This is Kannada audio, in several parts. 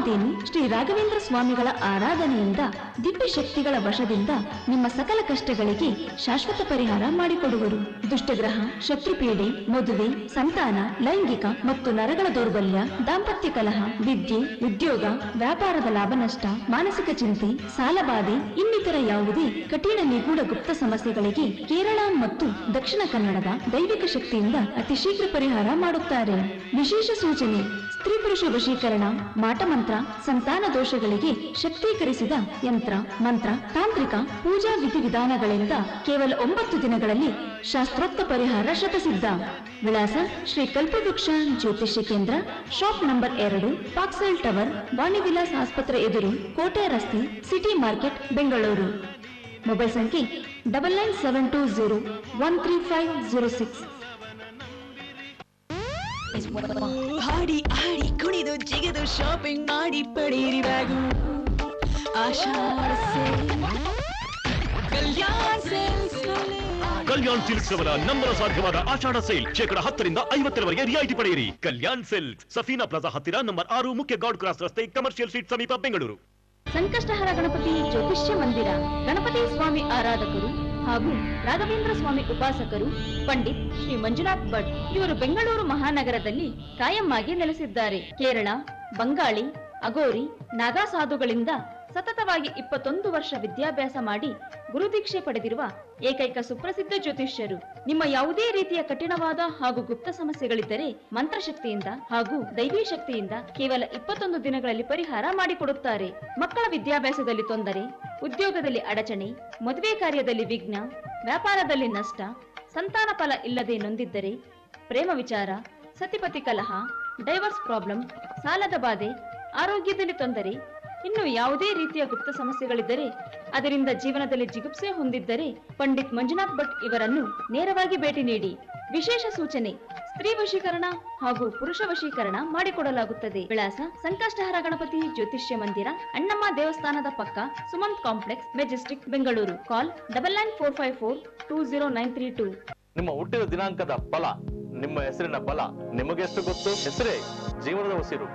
ಕಾಮಧೇನು ಶ್ರೀ ರಾಘವೇಂದ್ರ ಸ್ವಾಮಿಗಳ ಆರಾಧನೆಯಿಂದ ದಿವ್ಯ ಶಕ್ತಿಗಳ ವಶದಿಂದ ನಿಮ್ಮ ಸಕಲ ಕಷ್ಟಗಳಿಗೆ ಶಾಶ್ವತ ಪರಿಹಾರ ಮಾಡಿಕೊಡುವರು. ದುಷ್ಟಗ್ರಹ, ಶತ್ರುಪೀಡೆ, ಮದುವೆ, ಸಂತಾನ, ಲೈಂಗಿಕ ಮತ್ತು ನರಗಳ ದೌರ್ಬಲ್ಯ, ದಾಂಪತ್ಯ ಕಲಹ, ವಿದ್ಯೆ, ಉದ್ಯೋಗ, ವ್ಯಾಪಾರದ ಲಾಭ ನಷ್ಟ, ಮಾನಸಿಕ ಚಿಂತೆ, ಸಾಲಬಾಧೆ ಇನ್ನಿತರ ಯಾವುದೇ ಕಠಿಣ ನಿಗೂಢ ಗುಪ್ತ ಸಮಸ್ಯೆಗಳಿಗೆ ಕೇರಳ ಮತ್ತು ದಕ್ಷಿಣ ಕನ್ನಡದ ದೈವಿಕ ಶಕ್ತಿಯಿಂದ ಅತಿ ಶೀಘ್ರ ಪರಿಹಾರ ಮಾಡುತ್ತಾರೆ. ವಿಶೇಷ ಸೂಚನೆ: ಸ್ತ್ರೀ ಪುರುಷ ವಶೀಕರಣ, ಮಾಟಮಂತ್ರ, ಸಂತಾನ ದೋಷಗಳಿಗೆ ಶಕ್ತೀಕರಿಸಿದ ಯಂತ್ರ, ಮಂತ್ರ, ತಾಂತ್ರಿಕ ಪೂಜಾ ವಿಧಿವಿಧಾನಗಳಿಂದ ಕೇವಲ 9 ದಿನಗಳಲ್ಲಿ ಶಾಸ್ತ್ರೋಕ್ತ ಪರಿಹಾರ ಶತಸಿದ್ಧ. ವಿಳಾಸ: ಶ್ರೀ ಕಲ್ಪವೃಕ್ಷ ಜ್ಯೋತಿಷ್ಯ ಕೇಂದ್ರ, ಶಾಪ್ ನಂಬರ್ 2, ಪಾಕ್ಸೆಲ್ ಟವರ್, ವಾಣಿ ವಿಲಾಸ್ ಆಸ್ಪತ್ರೆ ಎದುರು, ಕೋಟೆ ರಸ್ತೆ, ಸಿಟಿ ಮಾರ್ಕೆಟ್, ಬೆಂಗಳೂರು. ಮೊಬೈಲ್ ಸಂಖ್ಯೆ 9972013506. ಹಾಡಿ ಹಾಡಿ ಕುಣಿದು ಜಿಗಿದು ಶಾಪಿಂಗ್ ಮಾಡಿ ಪಡೀರಿ ಬ್ಯಾಗು. ಕಲ್ಯಾಣ್ ಸಿಲ್ಕ್ಸ್ ಅವರ ನಂಬರ ಸಾಧ್ಯವಾದ ಆಷಾಢ ಸೇಲ್ ಶೇಕಡ 10ರಿಂದ 50ರವರೆಗೆ ರಿಯಾಯಿತಿ ಪಡೆಯಿರಿ. ಕಲ್ಯಾಣ್ ಸಿಲ್ಕ್ಸ್, ಸಫೀನಾ ಪ್ಲಾಜಾ ಹತ್ತಿರ, ನಂಬರ್ 6, ಮುಖ್ಯ ಗಾಡ್ ಕ್ರಾಸ್ ರಸ್ತೆ, ಕಮರ್ಷಿಯಲ್ ಸ್ಟ್ರೀಟ್ ಸಮೀಪ, ಬೆಂಗಳೂರು. ಸಂಕಷ್ಟಹರ ಗಣಪತಿ ಜ್ಯೋತಿಷ್ಯ ಮಂದಿರ. ಗಣಪತಿ ಸ್ವಾಮಿ ಆರಾಧಕರು ಹಾಗೂ ರಾಘವೇಂದ್ರ ಸ್ವಾಮಿ ಉಪಾಸಕರು ಪಂಡಿತ್ ಶ್ರೀ ಮಂಜುನಾಥ್ ಭಟ್ ಇವರು ಬೆಂಗಳೂರು ಮಹಾನಗರದಲ್ಲಿ ಕಾಯಂ ಆಗಿ ನೆಲೆಸಿದ್ದಾರೆ. ಕೇರಳ, ಬಂಗಾಳಿ, ಅಗೋರಿ, ನಾಗಾ ಸಾಧುಗಳಿಂದ ಸತತವಾಗಿ 21 ವರ್ಷ ವಿದ್ಯಾಭ್ಯಾಸ ಮಾಡಿ ಗುರುದೀಕ್ಷೆ ಪಡೆದಿರುವ ಏಕೈಕ ಸುಪ್ರಸಿದ್ಧ ಜ್ಯೋತಿಷ್ಯರು. ನಿಮ್ಮ ಯಾವುದೇ ರೀತಿಯ ಕಠಿಣವಾದ ಹಾಗೂ ಗುಪ್ತ ಸಮಸ್ಯೆಗಳಿದ್ದರೆ ಮಂತ್ರಶಕ್ತಿಯಿಂದ ಹಾಗೂ ದೈವೀ ಶಕ್ತಿಯಿಂದ ಕೇವಲ 21 ದಿನಗಳಲ್ಲಿ ಪರಿಹಾರ ಮಾಡಿಕೊಡುತ್ತಾರೆ. ಮಕ್ಕಳ ವಿದ್ಯಾಭ್ಯಾಸದಲ್ಲಿ ತೊಂದರೆ, ಉದ್ಯೋಗದಲ್ಲಿ ಅಡಚಣೆ, ಮದುವೆ ಕಾರ್ಯದಲ್ಲಿ ವಿಘ್ನ, ವ್ಯಾಪಾರದಲ್ಲಿ ನಷ್ಟ, ಸಂತಾನ ಫಲ ಇಲ್ಲದೆ ನೊಂದಿದ್ದರೆ, ಪ್ರೇಮ ವಿಚಾರ, ಸತಿಪತಿ ಕಲಹ, ಡೈವರ್ಸ್ ಪ್ರಾಬ್ಲಮ್, ಸಾಲದ ಬಾಧೆ, ಆರೋಗ್ಯದಲ್ಲಿ ತೊಂದರೆ, ಇನ್ನು ಯಾವುದೇ ರೀತಿಯ ಗುಪ್ತ ಸಮಸ್ಯೆಗಳಿದ್ದರೆ, ಅದರಿಂದ ಜೀವನದಲ್ಲಿ ಜಿಗುಪ್ಸೆ ಹೊಂದಿದ್ದರೆ ಪಂಡಿತ್ ಮಂಜುನಾಥ್ ಭಟ್ ಇವರನ್ನು ನೇರವಾಗಿ ಭೇಟಿ ನೀಡಿ. ವಿಶೇಷ ಸೂಚನೆ: ಸ್ತ್ರೀ ವಶೀಕರಣ ಹಾಗೂ ಪುರುಷ ವಶೀಕರಣ ಮಾಡಿಕೊಡಲಾಗುತ್ತದೆ. ವಿಳಾಸ: ಸಂಕಷ್ಟಹರ ಗಣಪತಿ ಜ್ಯೋತಿಷ್ಯ ಮಂದಿರ, ಅಣ್ಣಮ್ಮ ದೇವಸ್ಥಾನದ ಪಕ್ಕ, ಸುಮಂತ್ ಕಾಂಪ್ಲೆಕ್ಸ್, ಮೆಜೆಸ್ಟಿಕ್, ಬೆಂಗಳೂರು. ಕಾಲ್ 9945420932. ನಿಮ್ಮ ಹುಟ್ಟಿದ ದಿನಾಂಕದ ಫಲ, ನಿಮ್ಮ ಹೆಸರಿನ ಬಲ ನಿಮಗೆಷ್ಟು ಗೊತ್ತು? ಹೆಸರೇ ಜೀವನದ ಉಸಿರು.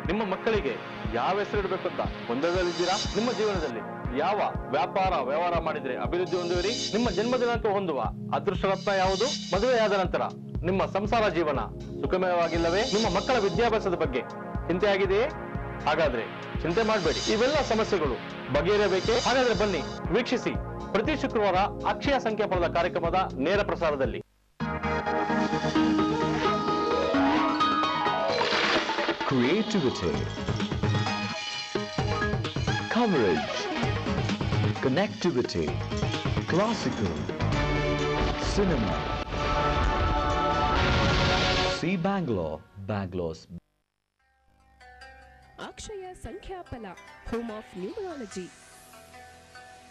ನಿಮ್ಮ ಮಕ್ಕಳಿಗೆ ಯಾವ ಹೆಸರು ಇಡಬೇಕು ಅಂತ ಗೊಂದಲದಲ್ಲಿದ್ದೀರಾ? ನಿಮ್ಮ ಜೀವನದಲ್ಲಿ ಯಾವ ವ್ಯಾಪಾರ ವ್ಯವಹಾರ ಮಾಡಿದ್ರೆ ಅಭಿವೃದ್ಧಿ ಹೊಂದುವಿರಿ? ನಿಮ್ಮ ಜನ್ಮ ದಿನಾಂಕ ಹೊಂದುವ ಅದೃಷ್ಟ ರತ್ನ ಯಾವುದು? ಮದುವೆಯಾದ ನಂತರ ನಿಮ್ಮ ಸಂಸಾರ ಜೀವನ ಸುಖಮಯವಾಗಿಲ್ಲವೇ? ನಿಮ್ಮ ಮಕ್ಕಳ ವಿದ್ಯಾಭ್ಯಾಸದ ಬಗ್ಗೆ ಚಿಂತೆ ಆಗಿದೆಯೇ? ಹಾಗಾದ್ರೆ ಚಿಂತೆ ಮಾಡಬೇಡಿ, ಇವೆಲ್ಲ ಸಮಸ್ಯೆಗಳು ಬಗೆಹರಿಯಬೇಕೇ? ಹಾಗಾದ್ರೆ ಬನ್ನಿ ವೀಕ್ಷಿಸಿ ಪ್ರತಿ ಶುಕ್ರವಾರ ಅಕ್ಷಯ ಸಂಖ್ಯಾಫಲದ ಕಾರ್ಯಕ್ರಮದ ನೇರ ಪ್ರಸಾರದಲ್ಲಿ. Creativity, coverage, connectivity, classical, cinema. See Bangalore, Bangalore's Akshaya ಸಂಖ್ಯಾಫಲ, ಹೋಮ್ ಆಫ್ ನ್ಯೂಮರಾಲಜಿ.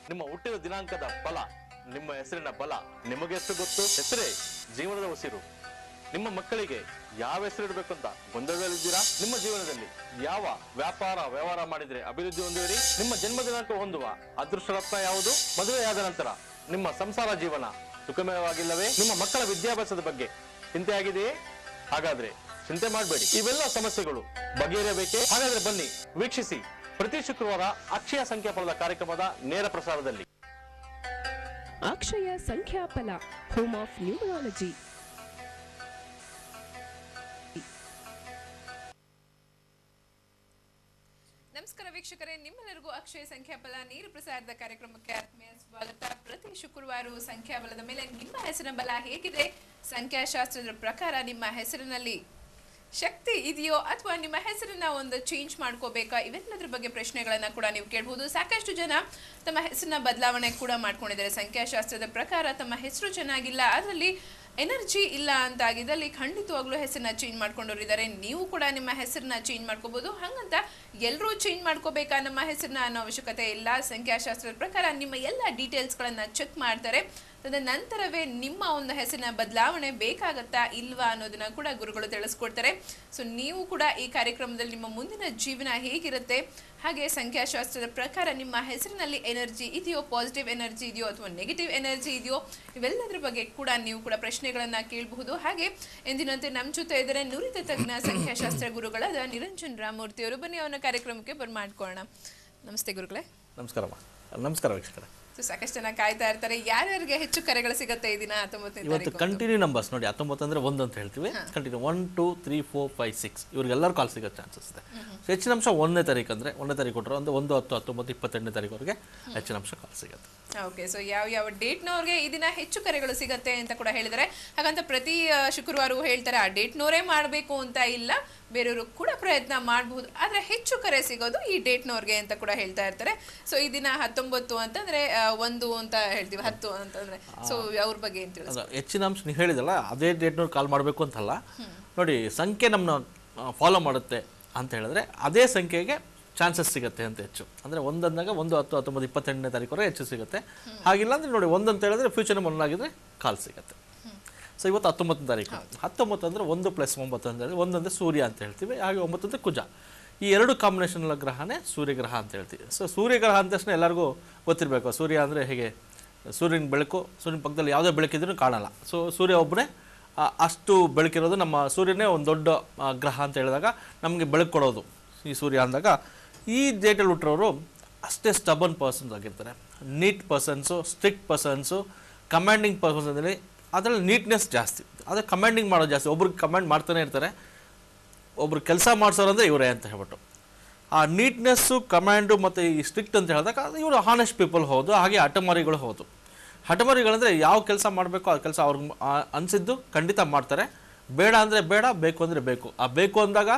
ನಿಮ್ಮ ಹುಟ್ಟಿದ ದಿನಾಂಕದ ಫಲ, ನಿಮ್ಮ ಹೆಸರಿನ ಬಲ ನಿಮಗೆಷ್ಟು ಗೊತ್ತು? ಹೆಸರೇ ಜೀವನದ ಉಸಿರು. ನಿಮ್ಮ ಮಕ್ಕಳಿಗೆ ಯಾವ ಹೆಸರು ಇಡಬೇಕು ಅಂತ ಗೊಂದಲದಲ್ಲಿದ್ದೀರಾ? ನಿಮ್ಮ ಜೀವನದಲ್ಲಿ ಯಾವ ವ್ಯಾಪಾರ ವ್ಯವಹಾರ ಮಾಡಿದ್ರೆ ಅಭಿವೃದ್ಧಿ ಹೊಂದುವಿರಿ? ನಿಮ್ಮ ಜನ್ಮ ದಿನಾಂಕ ಹೊಂದುವ ಅದೃಷ್ಟ ರತ್ನ ಯಾವುದು? ಮದುವೆಯಾದ ನಂತರ ನಿಮ್ಮ ಸಂಸಾರ ಜೀವನ ಸುಖಮಯವಾಗಿಲ್ಲವೇ? ನಿಮ್ಮ ಮಕ್ಕಳ ವಿದ್ಯಾಭ್ಯಾಸದ ಬಗ್ಗೆ ಚಿಂತೆ ಆಗಿದೆಯೇ? ಹಾಗಾದ್ರೆ ಚಿಂತೆ ಮಾಡಬೇಡಿ, ಇವೆಲ್ಲ ಸಮಸ್ಯೆಗಳು ಬಗೆಹರಿಯಬೇಕೇ? ಹಾಗಾದ್ರೆ ಬನ್ನಿ ವೀಕ್ಷಿಸಿ ಪ್ರತಿ ಶುಕ್ರವಾರ ಅಕ್ಷಯ ಸಂಖ್ಯಾಫಲದ ಕಾರ್ಯಕ್ರಮದ ನೇರ ಪ್ರಸಾರದಲ್ಲಿ. ಅಕ್ಷಯ ಸಂಖ್ಯಾಫಲ, ಹೋಮ್ ಆಫ್ ನ್ಯೂಮರಾಲಜಿ. ನಮಸ್ಕಾರ ವೀಕ್ಷಕರೇ, ನಿಮ್ಮೆಲ್ಲರಿಗೂ ಅಕ್ಷಯ ಸಂಖ್ಯಾಬಲ ನೇರ ಪ್ರಸಾರದ ಕಾರ್ಯಕ್ರಮಕ್ಕೆ ಆತ್ಮೀಯ ಸ್ವಾಗತ. ಪ್ರತಿ ಶುಕ್ರವಾರ ಸಂಖ್ಯಾಬಲದ ಮೇಲೆ ನಿಮ್ಮ ಹೆಸರಿನ ಬಲ ಹೇಗಿದೆ, ಸಂಖ್ಯಾಶಾಸ್ತ್ರದ ಪ್ರಕಾರ ನಿಮ್ಮ ಹೆಸರಿನಲ್ಲಿ ಶಕ್ತಿ ಇದೆಯೋ ಅಥವಾ ನಿಮ್ಮ ಹೆಸರನ್ನ ಒಂದು ಚೇಂಜ್ ಮಾಡ್ಕೋಬೇಕಾ, ಇವೆಲ್ಲದ್ರ ಬಗ್ಗೆ ಪ್ರಶ್ನೆಗಳನ್ನ ಕೂಡ ನೀವು ಕೇಳಬಹುದು. ಸಾಕಷ್ಟು ಜನ ತಮ್ಮ ಹೆಸರನ್ನ ಬದಲಾವಣೆ ಕೂಡ ಮಾಡ್ಕೊಂಡಿದ್ದಾರೆ. ಸಂಖ್ಯಾಶಾಸ್ತ್ರದ ಪ್ರಕಾರ ತಮ್ಮ ಹೆಸರು ಚೆನ್ನಾಗಿಲ್ಲ, ಅದರಲ್ಲಿ ಎನರ್ಜಿ ಇಲ್ಲ ಅಂತ ಆಗಿದ್ದಲ್ಲಿ ಖಂಡಿತವಾಗ್ಲೂ ಹೆಸರನ್ನ ಚೇಂಜ್ ಮಾಡ್ಕೊಂಡವರಿದ್ದಾರೆ. ನೀವು ಕೂಡ ನಿಮ್ಮ ಹೆಸರನ್ನ ಚೇಂಜ್ ಮಾಡ್ಕೋಬಹುದು. ಹಂಗಂತ ಎಲ್ಲರೂ ಚೇಂಜ್ ಮಾಡ್ಕೋಬೇಕಾ ನಮ್ಮ ಹೆಸರನ್ನ ಅನ್ನೋ ಅವಶ್ಯಕತೆ ಇಲ್ಲ. ಸಂಖ್ಯಾಶಾಸ್ತ್ರದ ಪ್ರಕಾರ ನಿಮ್ಮ ಎಲ್ಲ ಡೀಟೇಲ್ಸ್ಗಳನ್ನ ಚೆಕ್ ಮಾಡ್ತಾರೆ. ತದನಂತರವೇ ನಿಮ್ಮ ಒಂದು ಹೆಸರಿನ ಬದಲಾವಣೆ ಬೇಕಾಗತ್ತಾ ಇಲ್ವಾ ಅನ್ನೋದನ್ನ ಕೂಡ ಗುರುಗಳು ತಿಳಿಸ್ಕೊಡ್ತಾರೆ. ಸೊ ನೀವು ಕೂಡ ಈ ಕಾರ್ಯಕ್ರಮದಲ್ಲಿ ನಿಮ್ಮ ಮುಂದಿನ ಜೀವನ ಹೇಗಿರುತ್ತೆ, ಹಾಗೆ ಸಂಖ್ಯಾಶಾಸ್ತ್ರದ ಪ್ರಕಾರ ನಿಮ್ಮ ಹೆಸರಿನಲ್ಲಿ ಎನರ್ಜಿ ಇದೆಯೋ, ಪಾಸಿಟಿವ್ ಎನರ್ಜಿ ಇದೆಯೋ ಅಥವಾ ನೆಗೆಟಿವ್ ಎನರ್ಜಿ ಇದೆಯೋ, ಇವೆಲ್ಲದರ ಬಗ್ಗೆ ಕೂಡ ನೀವು ಕೂಡ ಪ್ರಶ್ನೆಗಳನ್ನ ಕೇಳಬಹುದು. ಹಾಗೆ ಎಂದಿನಂತೆ ನಮ್ಮ ಜೊತೆ ಇದ್ದಾರೆ ನುರಿತ ತಜ್ಞ ಸಂಖ್ಯಾಶಾಸ್ತ್ರ ಗುರುಗಳಾದ ನಿರಂಜನ್ ರಾಮಮೂರ್ತಿ ಅವರು. ಬನ್ನಿ ಅವನ ಕಾರ್ಯಕ್ರಮಕ್ಕೆ ಬರ್ಮಾಡ್ಕೊಳ್ಳೋಣ. ನಮಸ್ತೆ ಗುರುಗಳೇ. ನಮಸ್ಕಾರಮ್ಮ. ನಮಸ್ಕಾರ ವೀಕ್ಷಕರೇ. ಸಾಕಷ್ಟು ಜನ ಕಾಯ್ತಾ ಇರ್ತಾರೆ, ಯಾರ್ಯಾರಿಗೆ ಹೆಚ್ಚು ಕರೆಗಳು ಸಿಗುತ್ತೆ ಈ ದಿನ 19ನೇ ಇವತ್ತು ತಾರೀಕು? ಕಂಟಿನ್ಯೂ ನಂಬರ್ಸ್ ನೋಡಿ, 19 ಅಂದರೆ 1 ಅಂತ ಹೇಳ್ತೀವಿ. ಕಂಟಿನ್ಯೂ 1 2 3 4 5 6 ಇವ್ರಿಗೆಲ್ಲರೂ ಕಾಲ್ ಸಿಗೋ ಚಾನ್ಸಸ್ ಇದೆ. ಹೆಚ್ಚಿನ ಅಂಶ 1ನೇ ತಾರೀಕು ಅಂದರೆ 1ನೇ ತಾರೀಕು ಕೊಟ್ಟರು ಒಂದು 1 10 19 28ನೇ ತಾರೀಕುವರೆಗೆ ಹೆಚ್ಚಿನ ಅಂಶ ಕಾಲ್ ಸಿಗುತ್ತೆ. ಓಕೆ, ಸೊ ಯಾವ ಡೇಟ್ನವ್ರಿಗೆ ಈ ದಿನ ಹೆಚ್ಚು ಕರೆಗಳು ಸಿಗತ್ತೆ ಅಂತ ಕೂಡ ಹೇಳಿದರೆ, ಹಾಗಂತ ಪ್ರತಿ ಶುಕ್ರವಾರವೂ ಹೇಳ್ತಾರೆ ಆ ಡೇಟ್ನವರೇ ಮಾಡಬೇಕು ಅಂತ ಇಲ್ಲ, ಬೇರೆಯವರು ಕೂಡ ಪ್ರಯತ್ನ ಮಾಡಬಹುದು, ಆದರೆ ಹೆಚ್ಚು ಕರೆ ಸಿಗೋದು ಈ ಡೇಟ್ನವ್ರಿಗೆ ಅಂತ ಕೂಡ ಹೇಳ್ತಾ ಇರ್ತಾರೆ. ಸೊ ಈ ದಿನ 19 ಅಂತಂದ್ರೆ 1 ಅಂತ ಹೇಳ್ತೀವಿ, 10 ಅಂತಂದ್ರೆ, ಸೊ ಅವ್ರ ಬಗ್ಗೆ ಏನು ತಿಳಿಸ್? ಹೆಚ್ಚಿನ ಅಂಶ ನೀವು ಹೇಳಿದಲ್ಲ, ಅದೇ ಡೇಟ್ನವ್ರು ಕಾಲ್ ಮಾಡಬೇಕು ಅಂತಲ್ಲ ನೋಡಿ, ಸಂಖ್ಯೆ ನಮ್ಮನ್ನ ಫಾಲೋ ಮಾಡುತ್ತೆ ಅಂತ ಹೇಳಿದ್ರೆ ಅದೇ ಸಂಖ್ಯೆಗೆ ಚಾನ್ಸಸ್ ಸಿಗುತ್ತೆ ಅಂತ ಹೆಚ್ಚು. ಅಂದರೆ 1 ಅಂದಾಗ 1 10 19 28ನೇ ತಾರೀಕುವರೆಗೆ ಹೆಚ್ಚು ಸಿಗುತ್ತೆ. ಹಾಗಿಲ್ಲ ಅಂದರೆ ನೋಡಿ 1 ಅಂತ ಹೇಳಿದ್ರೆ ಫ್ಯೂಚರ್ 1 ಆಗಿದ್ರೆ ಕಾಲ್ ಸಿಗುತ್ತೆ. ಸೊ ಇವತ್ತು 19ನೇ ತಾರೀಕು. 19 ಅಂದರೆ 1 + 9 ಅಂತ ಹೇಳಿದ್ರೆ 1 ಅಂದರೆ ಸೂರ್ಯ ಅಂತ ಹೇಳ್ತೀವಿ, ಹಾಗೆ 9 ಅಂದರೆ ಕುಜ. ಈ ಎರಡು ಕಾಂಬಿನೇಷನ್ ಗ್ರಹನೇ ಸೂರ್ಯಗ್ರಹ ಅಂತ ಹೇಳ್ತೀವಿ. ಸೊ ಸೂರ್ಯಗ್ರಹ ಅಂದ ತಕ್ಷಣ ಎಲ್ಲರಿಗೂ ಗೊತ್ತಿರಬೇಕು, ಸೂರ್ಯ ಅಂದರೆ ಹೇಗೆ ಸೂರ್ಯನ ಬೆಳಕು, ಸೂರ್ಯನ ಪಕ್ಕದಲ್ಲಿ ಯಾವುದೇ ಬೆಳಕಿದ್ರೂ ಕಾಣಲ್ಲ. ಸೊ ಸೂರ್ಯ ಒಬ್ಬನೇ ಅಷ್ಟು ಬೆಳಕಿರೋದು, ನಮ್ಮ ಸೂರ್ಯನೇ ಒಂದು ದೊಡ್ಡ ಗ್ರಹ ಅಂತ ಹೇಳಿದಾಗ ನಮಗೆ ಬೆಳಕು ಕೊಡೋದು ಈ ಸೂರ್ಯ ಅಂದಾಗ, ಈ ಡೇಟಲ್ಲಿ ಹುಟ್ಟಿರೋರು ಅಷ್ಟೇ ಸ್ಟಬನ್ ಪರ್ಸನ್ಸ್ ಆಗಿರ್ತಾರೆ, neat persons, strict persons, commanding persons ಅಂದರೆ ಅದರಲ್ಲಿ ನೀಟ್ನೆಸ್ ಜಾಸ್ತಿ, ಆದರೆ ಕಮಾಂಡಿಂಗ್ ಮಾಡೋದು ಜಾಸ್ತಿ. ಒಬ್ರಿಗೆ ಕಮಾಂಡ್ ಮಾಡ್ತಾನೆ ಇರ್ತಾರೆ, ಒಬ್ರು ಕೆಲಸ ಮಾಡಿಸೋರು ಅಂದರೆ ಇವರೇ ಅಂತ ಹೇಳ್ಬಿಟ್ಟು. ಆ ನೀಟ್ನೆಸ್ಸು, ಕಮಾಂಡು ಮತ್ತು ಈ ಸ್ಟ್ರಿಕ್ಟ್ ಅಂತ ಹೇಳಿದಾಗ ಇವರು ಹಾನೆಸ್ಟ್ ಪೀಪಲ್ ಹೌದು, ಹಾಗೆ ಹಠಮಾರಿಗಳು ಹೌದು. ಹಠಮಾರಿಗಳಂದರೆ ಯಾವ ಕೆಲಸ ಮಾಡಬೇಕು ಆ ಕೆಲಸ ಅವ್ರಿಗೆ ಅನಿಸಿದ್ದು ಖಂಡಿತ ಮಾಡ್ತಾರೆ, ಬೇಡ ಅಂದರೆ ಬೇಡ, ಬೇಕು ಅಂದರೆ ಬೇಕು. ಆ ಬೇಕು ಅಂದಾಗ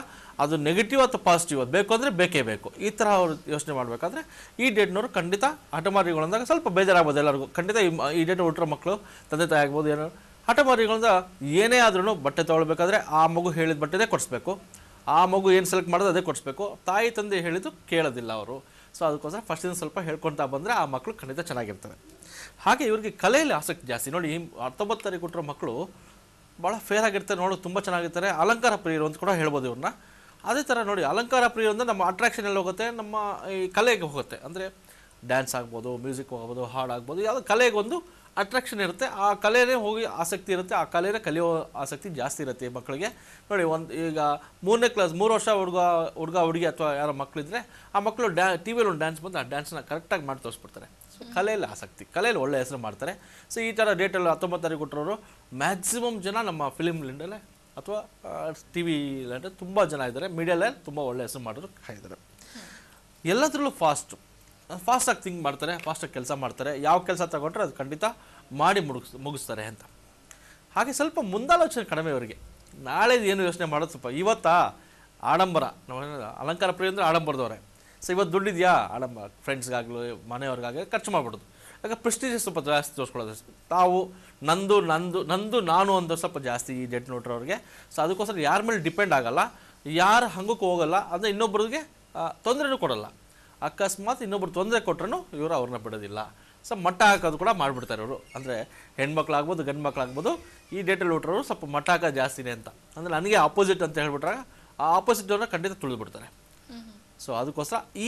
ಅದು ನೆಗೆಟಿವ್ ಅಥವಾ ಪಾಸಿಟಿವ್, ಅದು ಬೇಕು ಅಂದರೆ ಬೇಕೇ ಬೇಕು, ಈ ಥರ ಅವ್ರು ಯೋಚನೆ ಮಾಡಬೇಕಾದ್ರೆ ಈ ಡೇಟ್ನವರು ಖಂಡಿತ ಹಠಮಾರಿಗಳು ಅಂದಾಗ ಸ್ವಲ್ಪ ಬೇಜಾರಾಗ್ಬೋದು ಎಲ್ಲರಿಗೂ. ಖಂಡಿತ ಈ ಡೇಟ್ ಹುಟ್ಟಿರೋ ಮಕ್ಕಳು, ತಂದೆ ತಾಯಿ ಆಗ್ಬೋದು, ಏನೋ ಹಠಮಾರಿಗಳಿಂದ ಏನೇ ಆದ್ರೂ ಬಟ್ಟೆ ತೊಗೊಳ್ಬೇಕಾದ್ರೆ ಆ ಮಗು ಹೇಳಿದ ಬಟ್ಟೆದೇ ಕೊಡಿಸ್ಬೇಕು, ಆ ಮಗು ಏನು ಸೆಲೆಕ್ಟ್ ಮಾಡೋದು ಅದೇ ಕೊಡಿಸ್ಬೇಕು, ತಾಯಿ ತಂದೆ ಹೇಳಿದ್ದು ಕೇಳೋದಿಲ್ಲ ಅವರು. ಸೊ ಅದಕ್ಕೋಸ್ಕರ ಫಸ್ಟಿಂದ ಸ್ವಲ್ಪ ಹೇಳ್ಕೊತಾ ಬಂದರೆ ಆ ಮಕ್ಕಳು ಖಂಡಿತ ಚೆನ್ನಾಗಿರ್ತವೆ. ಹಾಗೆ ಇವ್ರಿಗೆ ಕಲೆಯಲ್ಲಿ ಆಸಕ್ತಿ ಜಾಸ್ತಿ. ನೋಡಿ, 19 ತಾರೀಕು ಹುಟ್ಟಿರೋ ಮಕ್ಕಳು ಭಾಳ ಫೇರ್ ಆಗಿರ್ತಾರೆ, ನೋಡೋದು ತುಂಬ ಚೆನ್ನಾಗಿರ್ತಾರೆ, ಅಲಂಕಾರ ಪ್ರಿಯರು ಅಂತ ಕೂಡ ಹೇಳ್ಬೋದು ಇವ್ರನ್ನ. ಅದೇ ಥರ ನೋಡಿ, ಅಲಂಕಾರ ಪ್ರಿಯರು ಅಂದರೆ ನಮ್ಮ ಅಟ್ರಾಕ್ಷನ್ ಎಲ್ಲ ಹೋಗುತ್ತೆ, ನಮ್ಮ ಈ ಕಲೆಗೆ ಹೋಗುತ್ತೆ. ಅಂದರೆ ಡ್ಯಾನ್ಸ್ ಆಗ್ಬೋದು, ಮ್ಯೂಸಿಕ್ ಆಗ್ಬೋದು, ಹಾಡು ಆಗ್ಬೋದು, ಯಾವುದೋ ಕಲೆಗೊಂದು ಅಟ್ರಾಕ್ಷನ್ ಇರುತ್ತೆ, ಆ ಕಲೆನೇ ಹೋಗಿ ಆಸಕ್ತಿ ಇರುತ್ತೆ, ಆ ಕಲೆನೇ ಕಲಿಯೋ ಆಸಕ್ತಿ ಜಾಸ್ತಿ ಇರುತ್ತೆ ಈ ಮಕ್ಕಳಿಗೆ. ನೋಡಿ, ಈಗ 3ನೇ ಕ್ಲಾಸ್ 3 ವರ್ಷ ಹುಡುಗ ಹುಡುಗಿ ಅಥವಾ ಯಾರೋ ಮಕ್ಕಳಿದ್ರೆ ಆ ಮಕ್ಕಳು ಟಿ ವಿಯಲ್ಲಿ ಒಂದು ಡ್ಯಾನ್ಸ್ ಬಂದು ಆ ಡ್ಯಾನ್ಸ್ನ ಕರೆಕ್ಟಾಗಿ ಮಾಡಿ ತೋರಿಸ್ಬಿಡ್ತಾರೆ. ಸೊ ಕಲೆಯಲ್ಲಿ ಆಸಕ್ತಿ, ಕಲೆಯಲ್ಲಿ ಒಳ್ಳೆ ಹೆಸರು ಮಾಡ್ತಾರೆ. ಸೊ ಈ ಥರ ಡೇಟಲ್ಲಿ 19 ತಾರೀಕು ಕೊಟ್ಟರೋರು ಮ್ಯಾಕ್ಸಿಮಮ್ ಜನ ನಮ್ಮ ಫಿಲಿಮ್ ಲೈನಲ್ಲೇ ಅಥವಾ ಟಿ ವಿ ಲೈನಲ್ಲಿ ತುಂಬ ಜನ ಇದ್ದಾರೆ, ಮೀಡಿಯಾದಲ್ಲಿ ತುಂಬ ಒಳ್ಳೆ ಹೆಸರು ಮಾಡೋರು ಇದ್ದಾರೆ. ಎಲ್ಲದರಲ್ಲೂ ಫಾಸ್ಟಾಗಿ ಥಿಂಕ್ ಮಾಡ್ತಾರೆ, ಫಾಸ್ಟಾಗಿ ಕೆಲಸ ಮಾಡ್ತಾರೆ, ಯಾವ ಕೆಲಸ ತಗೊಂಡ್ರೆ ಅದು ಖಂಡಿತ ಮಾಡಿ ಮುಗಿಸ್ತಾರೆ ಅಂತ. ಹಾಗೆ ಸ್ವಲ್ಪ ಮುಂದಾಲೋಚನೆ ಕಡಿಮೆ ಅವರಿಗೆ, ನಾಳೆ ಏನು ಯೋಚನೆ ಮಾಡೋದು ಸ್ವಲ್ಪ. ಇವತ್ತಾ ಆಡಂಬರ, ಅಲಂಕಾರ ಪ್ರಿಯ ಅಂದರೆ ಆಡಂಬರದವರೇ. ಸೊ ಇವತ್ತು ದುಡ್ಡಿದೆಯಾ, ಆಡಂಬರ ಫ್ರೆಂಡ್ಸ್ಗಾಗಲಿ ಮನೆಯವ್ರಿಗಾಗಲಿ ಖರ್ಚು ಮಾಡಿಬಿಡೋದು. ಯಾಕೆ ಪ್ರೆಸ್ಟೀಜಸ್ ಸ್ವಲ್ಪ ಜಾಸ್ತಿ ತೋರಿಸ್ಕೊಳ್ಳೋದು, ತಾವು ನಂದು ನಾನು ಅಂತ ಸ್ವಲ್ಪ ಜಾಸ್ತಿ ಈ ಡೇಟ್ ನೋಡ್ರವ್ರಿಗೆ. ಸೊ ಅದಕ್ಕೋಸ್ಕರ ಯಾರ ಮೇಲೆ ಡಿಪೆಂಡ್ ಆಗಲ್ಲ, ಯಾರು ಹಂಗಕ್ಕೂ ಹೋಗಲ್ಲ, ಅಂದರೆ ಇನ್ನೊಬ್ರಿಗೆ ತೊಂದರೆನೂ ಕೊಡಲ್ಲ. ಅಕಸ್ಮಾತ್ ಇನ್ನೊಬ್ರು ತೊಂದರೆ ಕೊಟ್ರೂ ಇವರು ಅವ್ರನ್ನ ಬಿಡೋದಿಲ್ಲ. ಸೊ ಮಟ್ಟ ಹಾಕೋದು ಕೂಡ ಮಾಡಿಬಿಡ್ತಾರೆ ಇವರು. ಅಂದರೆ ಹೆಣ್ಮಕ್ಳಾಗ್ಬೋದು ಗಂಡು ಮಕ್ಕಳಾಗ್ಬೋದು, ಈ ಡೇಟಲ್ಲಿ ಹುಟ್ಟರೋರು ಸ್ವಲ್ಪ ಮಟ್ಟ ಹಾಕೋದು ಜಾಸ್ತಿನೇ ಅಂತ. ಅಂದರೆ ನನಗೆ ಆಪೋಸಿಟ್ ಅಂತ ಹೇಳ್ಬಿಟ್ರಾಗ ಆ ಆಪೋಸಿಟ್ ಅವ್ರನ್ನ ಖಂಡಿತ ತುಳಿದ್ಬಿಡ್ತಾರೆ. ಸೊ ಅದಕ್ಕೋಸ್ಕರ ಈ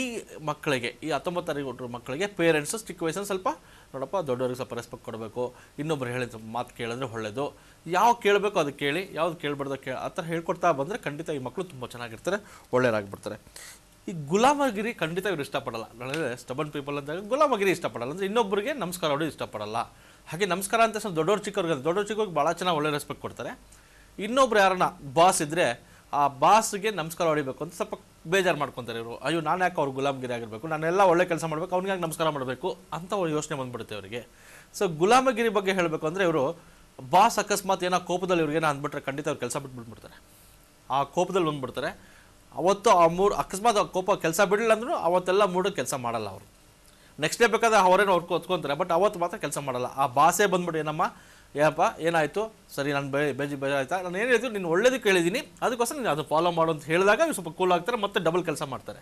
ಮಕ್ಕಳಿಗೆ, ಈ 19 ತಾರೀಕು ಹುಟ್ಟಿರೋ ಮಕ್ಕಳಿಗೆ ಪೇರೆಂಟ್ಸು ಚಿಕ್ಕ ವಯಸ್ಸಲ್ಲಿ ಸ್ವಲ್ಪ ನೋಡಪ್ಪ, ದೊಡ್ಡವ್ರಿಗೆ ಸ್ವಲ್ಪ ರೆಸ್ಪೆಕ್ಟ್ ಕೊಡಬೇಕು, ಇನ್ನೊಬ್ರು ಹೇಳಿದ ಮಾತು ಕೇಳಿದ್ರೆ ಒಳ್ಳೆಯದು, ಯಾವ ಕೇಳಬೇಕು ಅದು ಕೇಳಿ, ಯಾವ್ದು ಕೇಳಬಾರ್ದು ಆ ಥರ ಹೇಳ್ಕೊಡ್ತಾ ಬಂದರೆ ಖಂಡಿತ ಈ ಮಕ್ಕಳು ತುಂಬ ಚೆನ್ನಾಗಿರ್ತಾರೆ, ಒಳ್ಳೆಯದಾಗಿಬಿಡ್ತಾರೆ. ಈ ಗುಲಾಮಗಿರಿ ಖಂಡಿತ ಇವ್ರು ಇಷ್ಟಪಡಲ್ಲ. ಸ್ಟಬನ್ ಪೀಪಲ್ ಅಂದಾಗ ಗುಲಾಮಗಿರಿ ಇಷ್ಟಪಡಲ್ಲ, ಅಂದರೆ ಇನ್ನೊಬ್ಬರಿಗೆ ನಮಸ್ಕಾರ ಹೊಡಿ ಇಷ್ಟಪಡಲ್ಲ. ಹಾಗೆ ನಮಸ್ಕಾರ ಅಂತ ದೊಡ್ಡವ್ರ ಚಿಕ್ಕವ್ರಿಗೆ ಭಾಳ ಚೆನ್ನಾಗಿ ಒಳ್ಳೆ ರೆಸ್ಪೆಕ್ಟ್ ಕೊಡ್ತಾರೆ. ಇನ್ನೊಬ್ರು ಯಾರನ್ನ ಬಾಸ್ ಇದ್ದರೆ ಆ ಬಾಸ್ಗೆ ನಮಸ್ಕಾರ ಹೊಡಿಬೇಕು ಅಂತ ಸ್ವಲ್ಪ ಬೇಜಾರು ಮಾಡ್ಕೊತಾರೆ ಇವರು. ಅಯ್ಯೋ, ನಾನು ಯಾಕೆ ಅವ್ರು ಗುಲಾಮಗಿರಿ ಆಗಿರಬೇಕು, ನಾನೆಲ್ಲ ಒಳ್ಳೆ ಕೆಲಸ ಮಾಡಬೇಕು, ಅವ್ನಿಗೆ ನಮಸ್ಕಾರ ಮಾಡಬೇಕು ಅಂತ ಯೋಚನೆ ಬಂದ್ಬಿಡುತ್ತೆ ಅವರಿಗೆ. ಸೊ ಗುಲಾಮಗಿರಿ ಬಗ್ಗೆ ಹೇಳಬೇಕು ಅಂದರೆ ಇವರು ಬಾಸ್ ಅಕಸ್ಮಾತ್ ಏನೋ ಕೋಪದಲ್ಲಿ ಇವ್ರಿಗೇನೋ ಅಂದ್ಬಿಟ್ರೆ ಖಂಡಿತ ಅವ್ರು ಕೆಲಸ ಬಿಟ್ಬಿಡ್ತಾರೆ. ಆ ಕೋಪದಲ್ಲಿ ಬಂದ್ಬಿಡ್ತಾರೆ. ಅವತ್ತು ಆ ಅಕಸ್ಮಾತ್ ಆ ಕೋಪ ಕೆಲಸ ಬಿಡಲಿಲ್ಲ ಅಂದ್ರೂ ಅವತ್ತೆಲ್ಲ ಕೆಲಸ ಮಾಡಲ್ಲ ಅವರು. ನೆಕ್ಸ್ಟ್ ಡೇ ಬೇಕಾದ್ರೆ ಅವರೇನೋ ಅವ್ರು ಹೊತ್ಕೊತಾರೆ, ಬಟ್ ಅವತ್ತು ಮಾತ್ರ ಕೆಲಸ ಮಾಡಲ್ಲ. ಆ ಬಾಸೇ ಬಂದ್ಬಿಟ್ಟು ಏನಮ್ಮ ಏನಪ್ಪ ಏನಾಯಿತು, ಸರಿ ನಾನು ಬೇಜಾಯ್ತಾ, ನಾನು ಏನು ಹೇಳಿದ್ರು ನೀನು ಒಳ್ಳೇದಕ್ಕೆ ಹೇಳಿದ್ದೀನಿ, ಅದಕ್ಕೋಸ್ಕರ ನೀನು ಅದು ಫಾಲೋ ಮಾಡು ಅಂತ ಹೇಳಿದಾಗ ಇವ್ರು ಸ್ವಲ್ಪ ಕೂಲ್ ಆಗ್ತಾರೆ, ಮತ್ತೆ ಡಬಲ್ ಕೆಲಸ ಮಾಡ್ತಾರೆ.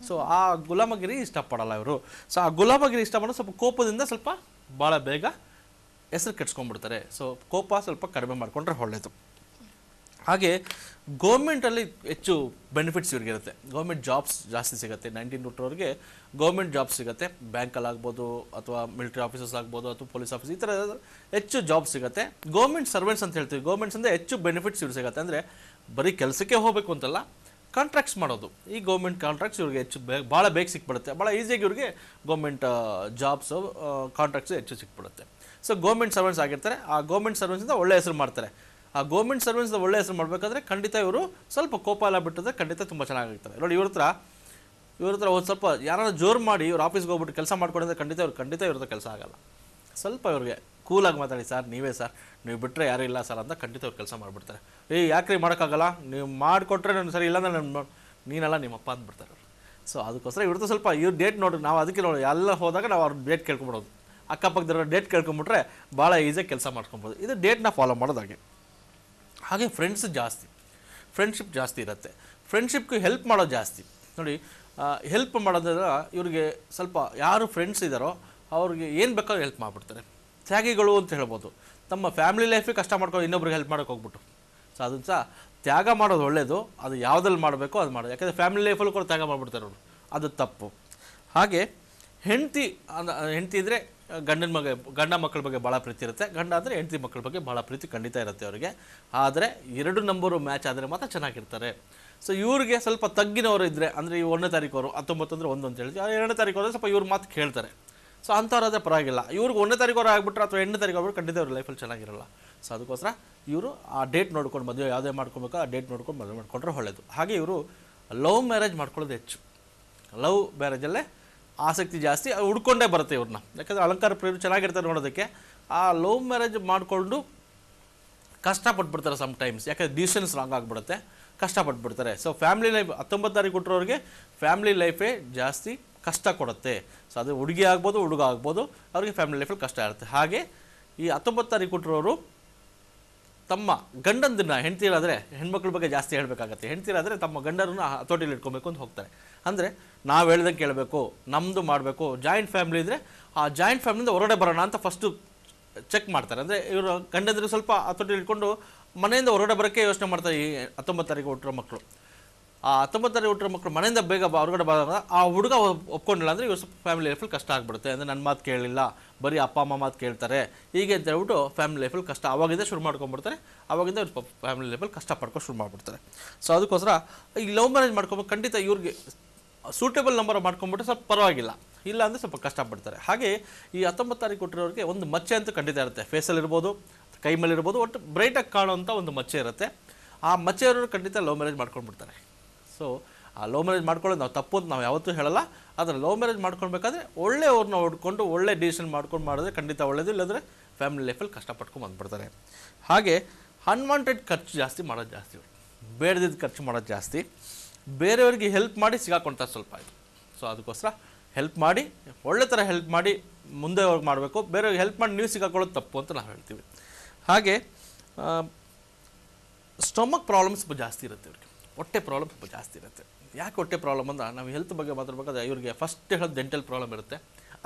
ಸೊ ಆ ಗುಲಾಮಗಿರಿ ಇಷ್ಟಪಡಲ್ಲ ಇವರು. ಸೊ ಆ ಗುಲಾಮಗಿರಿ ಇಷ್ಟಪಡೋ ಸ್ವಲ್ಪ ಕೋಪದಿಂದ ಸ್ವಲ್ಪ ಭಾಳ ಬೇಗ ಹೆಸರು ಕೆಡ್ಸ್ಕೊಂಡ್ಬಿಡ್ತಾರೆ. ಸೊ ಕೋಪ ಸ್ವಲ್ಪ ಕಡಿಮೆ ಮಾಡಿಕೊಂಡ್ರೆ ಒಳ್ಳೆಯದು. ಹಾಗೆ ಗೌರ್ಮೆಂಟಲ್ಲಿ ಹೆಚ್ಚು ಬೆನಿಫಿಟ್ಸ್ ಇವ್ರಿಗೆ ಇರುತ್ತೆ. ಗೌರ್ಮೆಂಟ್ ಜಾಬ್ಸ್ ಜಾಸ್ತಿ ಸಿಗುತ್ತೆ. 19 ಹುಟ್ಟೋರಿಗೆ ಗೌರ್ಮೆಂಟ್ ಜಾಬ್ಸ್ ಸಿಗುತ್ತೆ. ಬ್ಯಾಂಕಲ್ಲಿ ಆಗ್ಬೋದು ಅಥವಾ ಮಿಲಿಟರಿ ಆಫೀಸರ್ಸ್ ಆಗ್ಬೋದು ಅಥವಾ ಪೊಲೀಸ್ ಆಫೀಸ್, ಈ ಥರ ಹೆಚ್ಚು ಜಾಬ್ ಸಿಗುತ್ತೆ. ಗೌರ್ಮೆಂಟ್ ಸರ್ವೆಂಟ್ಸ್ ಅಂತ ಹೇಳ್ತೀವಿ. ಗೌರ್ಮೆಂಟ್ಸ್ ಅಂದರೆ ಹೆಚ್ಚು ಬೆನಿಫಿಟ್ಸ್ ಇವ್ರಿಗೆ ಸಿಗುತ್ತೆ. ಅಂದರೆ ಬರೀ ಕೆಲಸಕ್ಕೆ ಹೋಗಬೇಕು ಅಂತಲ್ಲ, ಕಾಂಟ್ರಾಕ್ಟ್ಸ್ ಮಾಡೋದು. ಈ ಗೌರ್ಮೆಂಟ್ ಕಾಂಟ್ರಾಕ್ಟ್ಸ್ ಇವ್ರಿಗೆ ಹೆಚ್ಚು ಭಾಳ ಬೇಗ ಸಿಕ್ಬಿಡುತ್ತೆ. ಭಾಳ ಈಸಿಯಾಗಿ ಇವ್ರಿಗೆ ಗೌರ್ಮೆಂಟ್ ಜಾಬ್ಸು ಕಾಂಟ್ರಾಕ್ಟ್ಸು ಹೆಚ್ಚು ಸಿಕ್ಬಿಡುತ್ತೆ. ಸೊ ಗೌರ್ಮೆಂಟ್ ಸರ್ವೆಂಟ್ಸ್ ಆಗಿರ್ತಾರೆ. ಆ ಗೌರ್ಮೆಂಟ್ ಸರ್ವೆಂಟ್ಸಿಂದ ಒಳ್ಳೆ ಹೆಸರು ಮಾಡ್ತಾರೆ. ಆ ಗೌರ್ಮೆಂಟ್ ಸರ್ವೆಂಟ್ಸ್ದ ಒಳ್ಳೆ ಹೆಸರು ಮಾಡಬೇಕಾದ್ರೆ ಖಂಡಿತ ಇವರು ಸ್ವಲ್ಪ ಕೋಪ ಎಲ್ಲ ಬಿಟ್ಟಿದ್ರೆ ಖಂಡಿತ ತುಂಬ ಚೆನ್ನಾಗಿರ್ತಾರೆ. ನೋಡಿ ಇವ್ರ ಹತ್ರ ಒಂದು ಸ್ವಲ್ಪ ಯಾರಾದ್ರೂ ಜೋರು ಮಾಡಿ ಇವ್ರು ಆಫೀಸ್ಗೆ ಹೋಗ್ಬಿಟ್ಟು ಕೆಲಸ ಮಾಡ್ಕೊಂಡಿದ್ರೆ ಖಂಡಿತ ಇವ್ರ ಹತ್ರ ಕೆಲಸ ಆಗಲ್ಲ. ಸ್ವಲ್ಪ ಇವ್ರಿಗೆ ಕೂಲಾಗಿ ಮಾತಾಡಿ, ಸರ್ ನೀವೇ ಸರ್, ನೀವು ಬಿಟ್ಟರೆ ಯಾರೂ ಇಲ್ಲ ಸರ್ ಅಂತ ಖಂಡಿತ ಅವ್ರು ಕೆಲಸ ಮಾಡಿಬಿಡ್ತಾರೆ. ಯಾಕ್ರಿ ಮಾಡೋಕ್ಕಾಗಲ್ಲ, ನೀವು ಮಾಡಿಕೊಟ್ರೆ ನಾನು ಸರಿ, ಇಲ್ಲಾಂದ್ರೆ ನಾನು ನೀನಲ್ಲ ನಿಮ್ಮಪ್ಪ ಅಂದ್ಬಿಡ್ತಾರೆ ಅವರು. ಸೊ ಅದಕ್ಕೋಸ್ಕರ ಇವ್ರದ್ದು ಸ್ವಲ್ಪ ಇವ್ರ ಡೇಟ್ ನೋಡಿ, ನಾವು ಅದಕ್ಕೆ ನೋಡಿ ಎಲ್ಲ ಹೋದಾಗ ನಾವು ಅವ್ರ ಡೇಟ್ ಕೇಳ್ಕೊಂಬಿಡೋದು. ಅಕ್ಕಪಕ್ಕದವ್ರ ಡೇಟ್ ಕೇಳ್ಕೊಂಬಿಟ್ರೆ ಭಾಳ ಈಸಿಯಾಗಿ ಕೆಲಸ ಮಾಡ್ಕೊಬೋದು. ಇದು ಡೇಟ್ನ ಫಾಲೋ ಮಾಡೋದಾಗೆ. ಹಾಗೆ ಫ್ರೆಂಡ್ಶಿಪ್ ಜಾಸ್ತಿ ಇರುತ್ತೆ. ಫ್ರೆಂಡ್ಶಿಪ್ಗೆ ಹೆಲ್ಪ್ ಮಾಡೋದು ಜಾಸ್ತಿ. ನೋಡಿ ಹೆಲ್ಪ್ ಮಾಡೋದ್ರ ಇವ್ರಿಗೆ ಸ್ವಲ್ಪ ಯಾರು ಫ್ರೆಂಡ್ಸ್ ಇದ್ದಾರೋ ಅವ್ರಿಗೆ ಏನು ಬೇಕಾದ್ರೂ ಹೆಲ್ಪ್ ಮಾಡಿಬಿಡ್ತಾರೆ. ತ್ಯಾಗಿಗಳು ಅಂತ ಹೇಳ್ಬೋದು. ತಮ್ಮ ಫ್ಯಾಮಿಲಿ ಲೈಫಿಗೆ ಕಷ್ಟ ಮಾಡ್ಕೊಂಡು ಇನ್ನೊಬ್ರಿಗೆ ಹೆಲ್ಪ್ ಮಾಡೋಕೆ ಹೋಗ್ಬಿಟ್ಟು. ಸೊ ಅದನ್ನು ಸಹ ತ್ಯಾಗ ಮಾಡೋದು ಒಳ್ಳೆಯದು. ಅದು ಯಾವುದಲ್ಲಿ ಮಾಡಬೇಕೋ ಅದು ಮಾಡೋದು. ಯಾಕಂದರೆ ಫ್ಯಾಮಿಲಿ ಲೈಫಲ್ಲೂ ಕೂಡ ತ್ಯಾಗ ಮಾಡಿಬಿಡ್ತಾರೆ ಅವರು, ಅದು ತಪ್ಪು. ಹಾಗೆ ಹೆಂಡತಿ ಇದ್ದರೆ ಗಂಡ ಮಕ್ಕಳ ಬಗ್ಗೆ ಭಾಳ ಪ್ರೀತಿ ಇರುತ್ತೆ. ಗಂಡ ಅಂದರೆ ಹೆಂಡತಿ ಮಕ್ಕಳ ಬಗ್ಗೆ ಭಾಳ ಪ್ರೀತಿ ಖಂಡಿತ ಇರುತ್ತೆ ಅವರಿಗೆ. ಆದರೆ 2 ನಂಬರು ಮ್ಯಾಚ್ ಆದರೆ ಮಾತ್ರ ಚೆನ್ನಾಗಿರ್ತಾರೆ. ಸೊ ಇವ್ರಿಗೆ ಸ್ವಲ್ಪ ತಗ್ಗಿನವರು ಇದ್ದರೆ, ಅಂದರೆ ಈ 1ನೇ ತಾರೀಕು ಅವರು 19 ಅಂದರೆ 1 ಅಂತ ಹೇಳ್ತೀವಿ, 2ನೇ ತಾರೀಕು ಹೋದರೆ ಸ್ವಲ್ಪ ಇವ್ರ ಮಾತು ಕೇಳ್ತಾರೆ. ಸೊ ಅಂಥವ್ರಾದ್ರೆ ಪರವಾಗಿಲ್ಲ. ಇವ್ರಿಗೆ 1ನೇ ತಾರೀಕು ಅವ್ರು ಆಗಿಬಿಟ್ರೆ ಅಥವಾ 8ನೇ ತಾರೀಕು ಆಗ್ಬಿಟ್ಟು ಖಂಡಿತ ಅವ್ರ ಲೈಫಲ್ಲಿ ಚೆನ್ನಾಗಿರಲ್ಲ. ಸೊ ಅದಕ್ಕೋಸ್ಕರ ಇವರು ಆ ಡೇಟ್ ನೋಡ್ಕೊಂಡು ಮದುವೆ ಯಾವುದೇ ಮಾಡ್ಕೊಬೇಕು ಆ ಡೇಟ್ ನೋಡ್ಕೊಂಡು ಮದುವೆ ಮಾಡ್ಕೊಂಡ್ರೆ ಒಳ್ಳೆಯದು. ಹಾಗೆ ಇವರು ಲವ್ ಮ್ಯಾರೇಜ್ ಮಾಡ್ಕೊಳ್ಳೋದು ಹೆಚ್ಚು. ಲವ್ ಮ್ಯಾರೇಜಲ್ಲೇ ಆಸಕ್ತಿ ಜಾಸ್ತಿ, ಹುಡ್ಕೊಂಡೇ ಬರುತ್ತೆ ಇವ್ರನ್ನ. ಯಾಕಂದರೆ ಅಲಂಕಾರ ಪ್ರಿಯರು ಚೆನ್ನಾಗಿರ್ತಾರೆ ನೋಡೋದಕ್ಕೆ. ಆ ಲವ್ ಮ್ಯಾರೇಜ್ ಮಾಡಿಕೊಂಡು ಕಷ್ಟಪಟ್ಬಿಡ್ತಾರೆ ಸಮ್ಟೈಮ್ಸ್. ಯಾಕಂದರೆ ಡಿಸಿಷನ್ಸ್ ರಾಂಗ್ ಆಗಿಬಿಡುತ್ತೆ, ಕಷ್ಟಪಟ್ಬಿಡ್ತಾರೆ. ಸೊ ಫ್ಯಾಮಿಲಿ ಲೈಫ್ 19 ತಾರೀಕು ಕೊಟ್ಟರೋರಿಗೆ ಫ್ಯಾಮಿಲಿ ಲೈಫೇ ಜಾಸ್ತಿ ಕಷ್ಟ ಕೊಡುತ್ತೆ. ಸೊ ಅದು ಹುಡುಗಿ ಆಗ್ಬೋದು ಹುಡುಗ ಆಗ್ಬೋದು, ಅವ್ರಿಗೆ ಫ್ಯಾಮಿಲಿ ಲೈಫಲ್ಲಿ ಕಷ್ಟ ಇರುತ್ತೆ. ಹಾಗೆ ಈ 19 ತಾರೀಕು ಕೊಟ್ಟರೋರು ತಮ್ಮ ಗಂಡಂದನ್ನ, ಹೆಂಡ್ತಿರಾದರೆ ಹೆಣ್ಮಕ್ಳ ಬಗ್ಗೆ ಜಾಸ್ತಿ ಹೇಳಬೇಕಾಗತ್ತೆ. ಹೆಂಡ್ತಿರಾದರೆ ತಮ್ಮ ಗಂಡರನ್ನು ಹತೋಟಿಯಲ್ಲಿ ಇಟ್ಕೊಬೇಕು ಅಂತ ಹೋಗ್ತಾರೆ. ಅಂದರೆ ನಾವು ಹೇಳ್ದಂಗೆ ಕೇಳಬೇಕು, ನಮ್ಮದು ಮಾಡಬೇಕು. ಜಾಯಿಂಟ್ ಫ್ಯಾಮಿಲಿ ಇದ್ದರೆ ಆ ಜಾಯಿಂಟ್ ಫ್ಯಾಮಿಲಿಯಿಂದ ಹೊರಗಡೆ ಬರೋಣ ಅಂತ ಫಸ್ಟು ಚೆಕ್ ಮಾಡ್ತಾರೆ. ಅಂದರೆ ಇವರು ಗಂಡಂದ್ರೆ ಸ್ವಲ್ಪ ಹತೋಟಿಯಲ್ಲಿ ಇಟ್ಕೊಂಡು ಮನೆಯಿಂದ ಹೊರಗಡೆ ಬರೋಕ್ಕೆ ಯೋಚನೆ ಮಾಡ್ತಾರೆ. ಈ 19 ತಾರೀಕು ಹುಟ್ಟಿರೋ ಮಕ್ಕಳು, ಆ 19 ತಾರೀಕು ಹುಟ್ಟಿರೋ ಮಕ್ಕಳು ಮನೆಯಿಂದ ಬೇಗ ಹೊರಗಡೆ ಬರೋದಾಗ ಆ ಹುಡುಗ ಒಪ್ಕೊಂಡಿಲ್ಲ ಅಂದರೆ ಇವ್ರು ಸ್ವಲ್ಪ ಫ್ಯಾಮಿಲಿ ಲೈಫಲ್ಲಿ ಕಷ್ಟ ಆಗಿಬಿಡುತ್ತೆ. ಅಂದರೆ ನನ್ನ ಮಾತು ಕೇಳಲಿಲ್ಲ, ಬರೀ ಅಪ್ಪ ಅಮ್ಮ ಮಾತು ಕೇಳ್ತಾರೆ ಹೀಗೆ ಅಂತ ಹೇಳ್ಬಿಟ್ಟು ಫ್ಯಾಮಿಲಿ ಲೈಫಲ್ಲಿ ಕಷ್ಟ ಆವಾಗಿಂದ ಶುರು ಮಾಡ್ಕೊಂಡ್ಬಿಡ್ತಾರೆ. ಆವಾಗಿಂದ ಇವ್ರು ಫ್ಯಾಮಿಲಿ ಲೈಫಲ್ಲಿ ಕಷ್ಟಪಡ್ಕೊಂಡು ಶುರು ಮಾಡಿಬಿಡ್ತಾರೆ. ಸೊ ಅದಕ್ಕೋಸ್ಕರ ಈ ಲವ್ ಮ್ಯಾರೇಜ್ ಮಾಡ್ಕೊಬೇಕು ಖಂಡಿತ ಇವ್ರಿಗೆ ಸೂಟೇಬಲ್ ನಂಬರ್ ಮಾಡ್ಕೊಂಡ್ಬಿಟ್ಟು ಸ್ವಲ್ಪ ಪರವಾಗಿಲ್ಲ, ಇಲ್ಲ ಅಂದರೆ ಸ್ವಲ್ಪ ಕಷ್ಟಪಡ್ತಾರೆ. ಹಾಗೆ ಈ 19 ತಾರೀಕು ಕೊಟ್ಟಿರೋರಿಗೆ ಒಂದು ಮಚ್ಚೆ ಅಂತೂ ಖಂಡಿತ ಇರುತ್ತೆ. ಫೇಸಲ್ಲಿರ್ಬೋದು, ಕೈ ಮೇಲಿರ್ಬೋದು, ಒಟ್ಟು ಬ್ರೈಟಾಗಿ ಕಾಣುವಂಥ ಒಂದು ಮಚ್ಚೆ ಇರುತ್ತೆ. ಆ ಮಚ್ಚೆಯವರು ಖಂಡಿತ ಲವ್ ಮ್ಯಾರೇಜ್ ಮಾಡ್ಕೊಂಡ್ಬಿಡ್ತಾರೆ. ಸೊ ಆ ಲವ್ ಮ್ಯಾರೇಜ್ ಮಾಡ್ಕೊಳ್ಳೋದು ನಾವು ತಪ್ಪು ಅಂತ ನಾವು ಯಾವತ್ತೂ ಹೇಳಲ್ಲ. ಆದರೆ ಲವ್ ಮ್ಯಾರೇಜ್ ಮಾಡ್ಕೊಳ್ಬೇಕಾದ್ರೆ ಒಳ್ಳೆಯವ್ರನ್ನ ಹುಡ್ಕೊಂಡು ಒಳ್ಳೆ ಡಿಸಿಷನ್ ಮಾಡ್ಕೊಂಡು ಮಾಡಿದ್ರೆ ಖಂಡಿತ ಒಳ್ಳೆಯದು. ಇಲ್ಲಾಂದರೆ ಫ್ಯಾಮಿಲಿ ಲೈಫಲ್ಲಿ ಕಷ್ಟಪಟ್ಕೊಂಡು ಬಂದುಬಿಡ್ತಾರೆ. ಹಾಗೆ ಅನ್ವಾಂಟೆಡ್ ಖರ್ಚು ಜಾಸ್ತಿ ಮಾಡೋದು ಜಾಸ್ತಿ, ಬೇಡದಿದ್ದು ಖರ್ಚು ಮಾಡೋದು ಜಾಸ್ತಿ, ಬೇರೆಯವ್ರಿಗೆ ಹೆಲ್ಪ್ ಮಾಡಿ ಸಿಗಾಕೊಳ್ತಾರೆ ಸ್ವಲ್ಪ ಇದು. ಸೊ ಅದಕ್ಕೋಸ್ಕರ ಹೆಲ್ಪ್ ಮಾಡಿ, ಒಳ್ಳೆ ಥರ ಹೆಲ್ಪ್ ಮಾಡಿ ಮುಂದೆ ಅವ್ರಿಗೆ ಮಾಡಬೇಕು. ಬೇರೆಯವ್ರಿಗೆ ಹೆಲ್ಪ್ ಮಾಡಿ ನೀವು ಸಿಗಾಕೊಳ್ಳೋದು ತಪ್ಪು ಅಂತ ನಾವು ಹೇಳ್ತೀವಿ. ಹಾಗೆ ಸ್ಟೊಮಕ್ ಪ್ರಾಬ್ಲಮ್ ಸ್ವಲ್ಪ ಜಾಸ್ತಿ ಇರುತ್ತೆ ಇವ್ರಿಗೆ. ಹೊಟ್ಟೆ ಪ್ರಾಬ್ಲಮ್ ಸ್ವಲ್ಪ ಜಾಸ್ತಿ ಇರುತ್ತೆ. ಯಾಕೆ ಹೊಟ್ಟೆ ಪ್ರಾಬ್ಲಮ್ ಅಂದ್ರೆ ನಾವು ಹೆಲ್ತ್ ಬಗ್ಗೆ ಮಾತಾಡ್ಬೇಕಾದ್ರೆ ಇವ್ರಿಗೆ ಫಸ್ಟ್ ಹೇಳೋದು ಡೆಂಟಲ್ ಪ್ರಾಬ್ಲಮ್ ಇರುತ್ತೆ,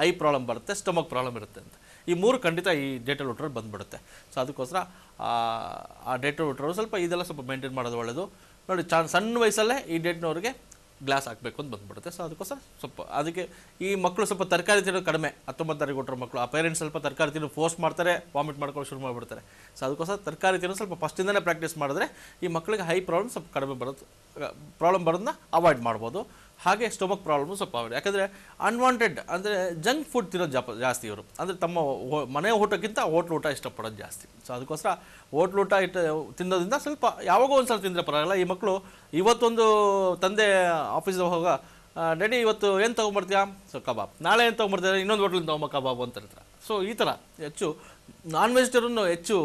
ಐ ಪ್ರಾಬ್ಲಮ್ ಬರುತ್ತೆ, ಸ್ಟೊಮಕ್ ಪ್ರಾಬ್ಲಮ್ ಇರುತ್ತೆ ಅಂತ. ಈ 3 ಖಂಡಿತ ಈ ಡೇಟಲ್ಲಿ ಹುಟ್ಟರೋರು ಬಂದುಬಿಡುತ್ತೆ. ಸೊ ಅದಕ್ಕೋಸ್ಕರ ಆ ಡೇಟಲ್ಲಿ ಹುಟ್ಟರೋರು ಸ್ವಲ್ಪ ಇದೆಲ್ಲ ಸ್ವಲ್ಪ ಮೇಂಟೈನ್ ಮಾಡೋದು ಒಳ್ಳೆಯದು. ನೋಡಿ ಸಣ್ಣ ವಯಸ್ಸಲ್ಲೇ ಈ ಡೇಟ್ನವ್ರಿಗೆ ಗ್ಲಾಸ್ ಹಾಕಬೇಕು ಅಂತ ಬಂದುಬಿಡುತ್ತೆ. ಸೊ ಅದಕ್ಕೋಸ್ಕರ ಸ್ವಲ್ಪ ಅದಕ್ಕೆ ಈ ಮಕ್ಕಳು ಸ್ವಲ್ಪ ತರಕಾರಿ ತಿನ್ನೋದು ಕಡಿಮೆ. 19 ತಾರೀಕು ಕೊಟ್ಟರು ಮಕ್ಕಳು, ಆ ಪೇರೆಂಟ್ಸ್ ಸ್ವಲ್ಪ ತರಕಾರಿ ತಿನ್ನೋದು ಫೋರ್ಸ್ ಮಾಡ್ತಾರೆ, ವಾಮಿಟ್ ಮಾಡ್ಕೊಂಡು ಶುರು ಮಾಡಿಬಿಡ್ತಾರೆ. ಸೊ ಅದಕ್ಕೋಸ್ಕರ ತರಕಾರಿ ತಿನ್ನೋದು ಸ್ವಲ್ಪ ಫಸ್ಟಿಂದನೇ ಪ್ರಾಕ್ಟೀಸ್ ಮಾಡಿದ್ರೆ ಈ ಮಕ್ಕಳಿಗೆ ಹೈ ಪ್ರಾಬ್ಲಮ್ ಸ್ವಲ್ಪ ಕಡಿಮೆ ಬರೋದನ್ನ ಅವಾಯ್ಡ್ ಮಾಡ್ಬೋದು. ಹಾಗೆ ಸ್ಟೊಮಕ್ ಪ್ರಾಬ್ಲಮ್ ಸ್ವಲ್ಪ ಅವಾಯ್ಡ್. ಯಾಕಂದರೆ ಅನ್ವಾಂಟೆಡ್ ಅಂದರೆ ಜಂಕ್ ಫುಡ್ ತಿನ್ನೋದು ಜಾಸ್ತಿ ಇವರು. ಅಂದರೆ ತಮ್ಮ ಮನೆ ಊಟಕ್ಕಿಂತ ಹೋಟ್ಲ್ ಊಟ ಇಷ್ಟಪಡೋದು ಜಾಸ್ತಿ. ಸೊ ಅದಕ್ಕೋಸ್ಕರ ಹೋಟ್ಲ್ ಊಟ ತಿನ್ನೋದ್ರಿಂದ ಸ್ವಲ್ಪ ಯಾವಾಗೋ ಒಂದು ಸಲ ತಿಂದರೆ ಪರವಾಗಿಲ್ಲ. ಈ ಮಕ್ಕಳು ಇವತ್ತೊಂದು ತಂದೆ ಆಫೀಸಿಗೆ ಹೋಗ, ಡ್ಯಾಡಿ ಇವತ್ತು ಏನು ತೊಗೊಂಬರ್ತೀಯಾ? ಸೊ ಕಬಾಬ್. ನಾಳೆ ಏನು ತೊಗೊಂಬರ್ತೀರಾ? ಇನ್ನೊಂದು ಹೋಟ್ಲಿಂದ ತೊಗೊಂಬ ಕಬಾಬ್ ಅಂತ ಇರ್ತಾರೆ. ಸೊ ಈ ಥರ ಹೆಚ್ಚು ನಾನ್ ವೆಜಿಟೇರಿಯನ್ ಹೆಚ್ಚು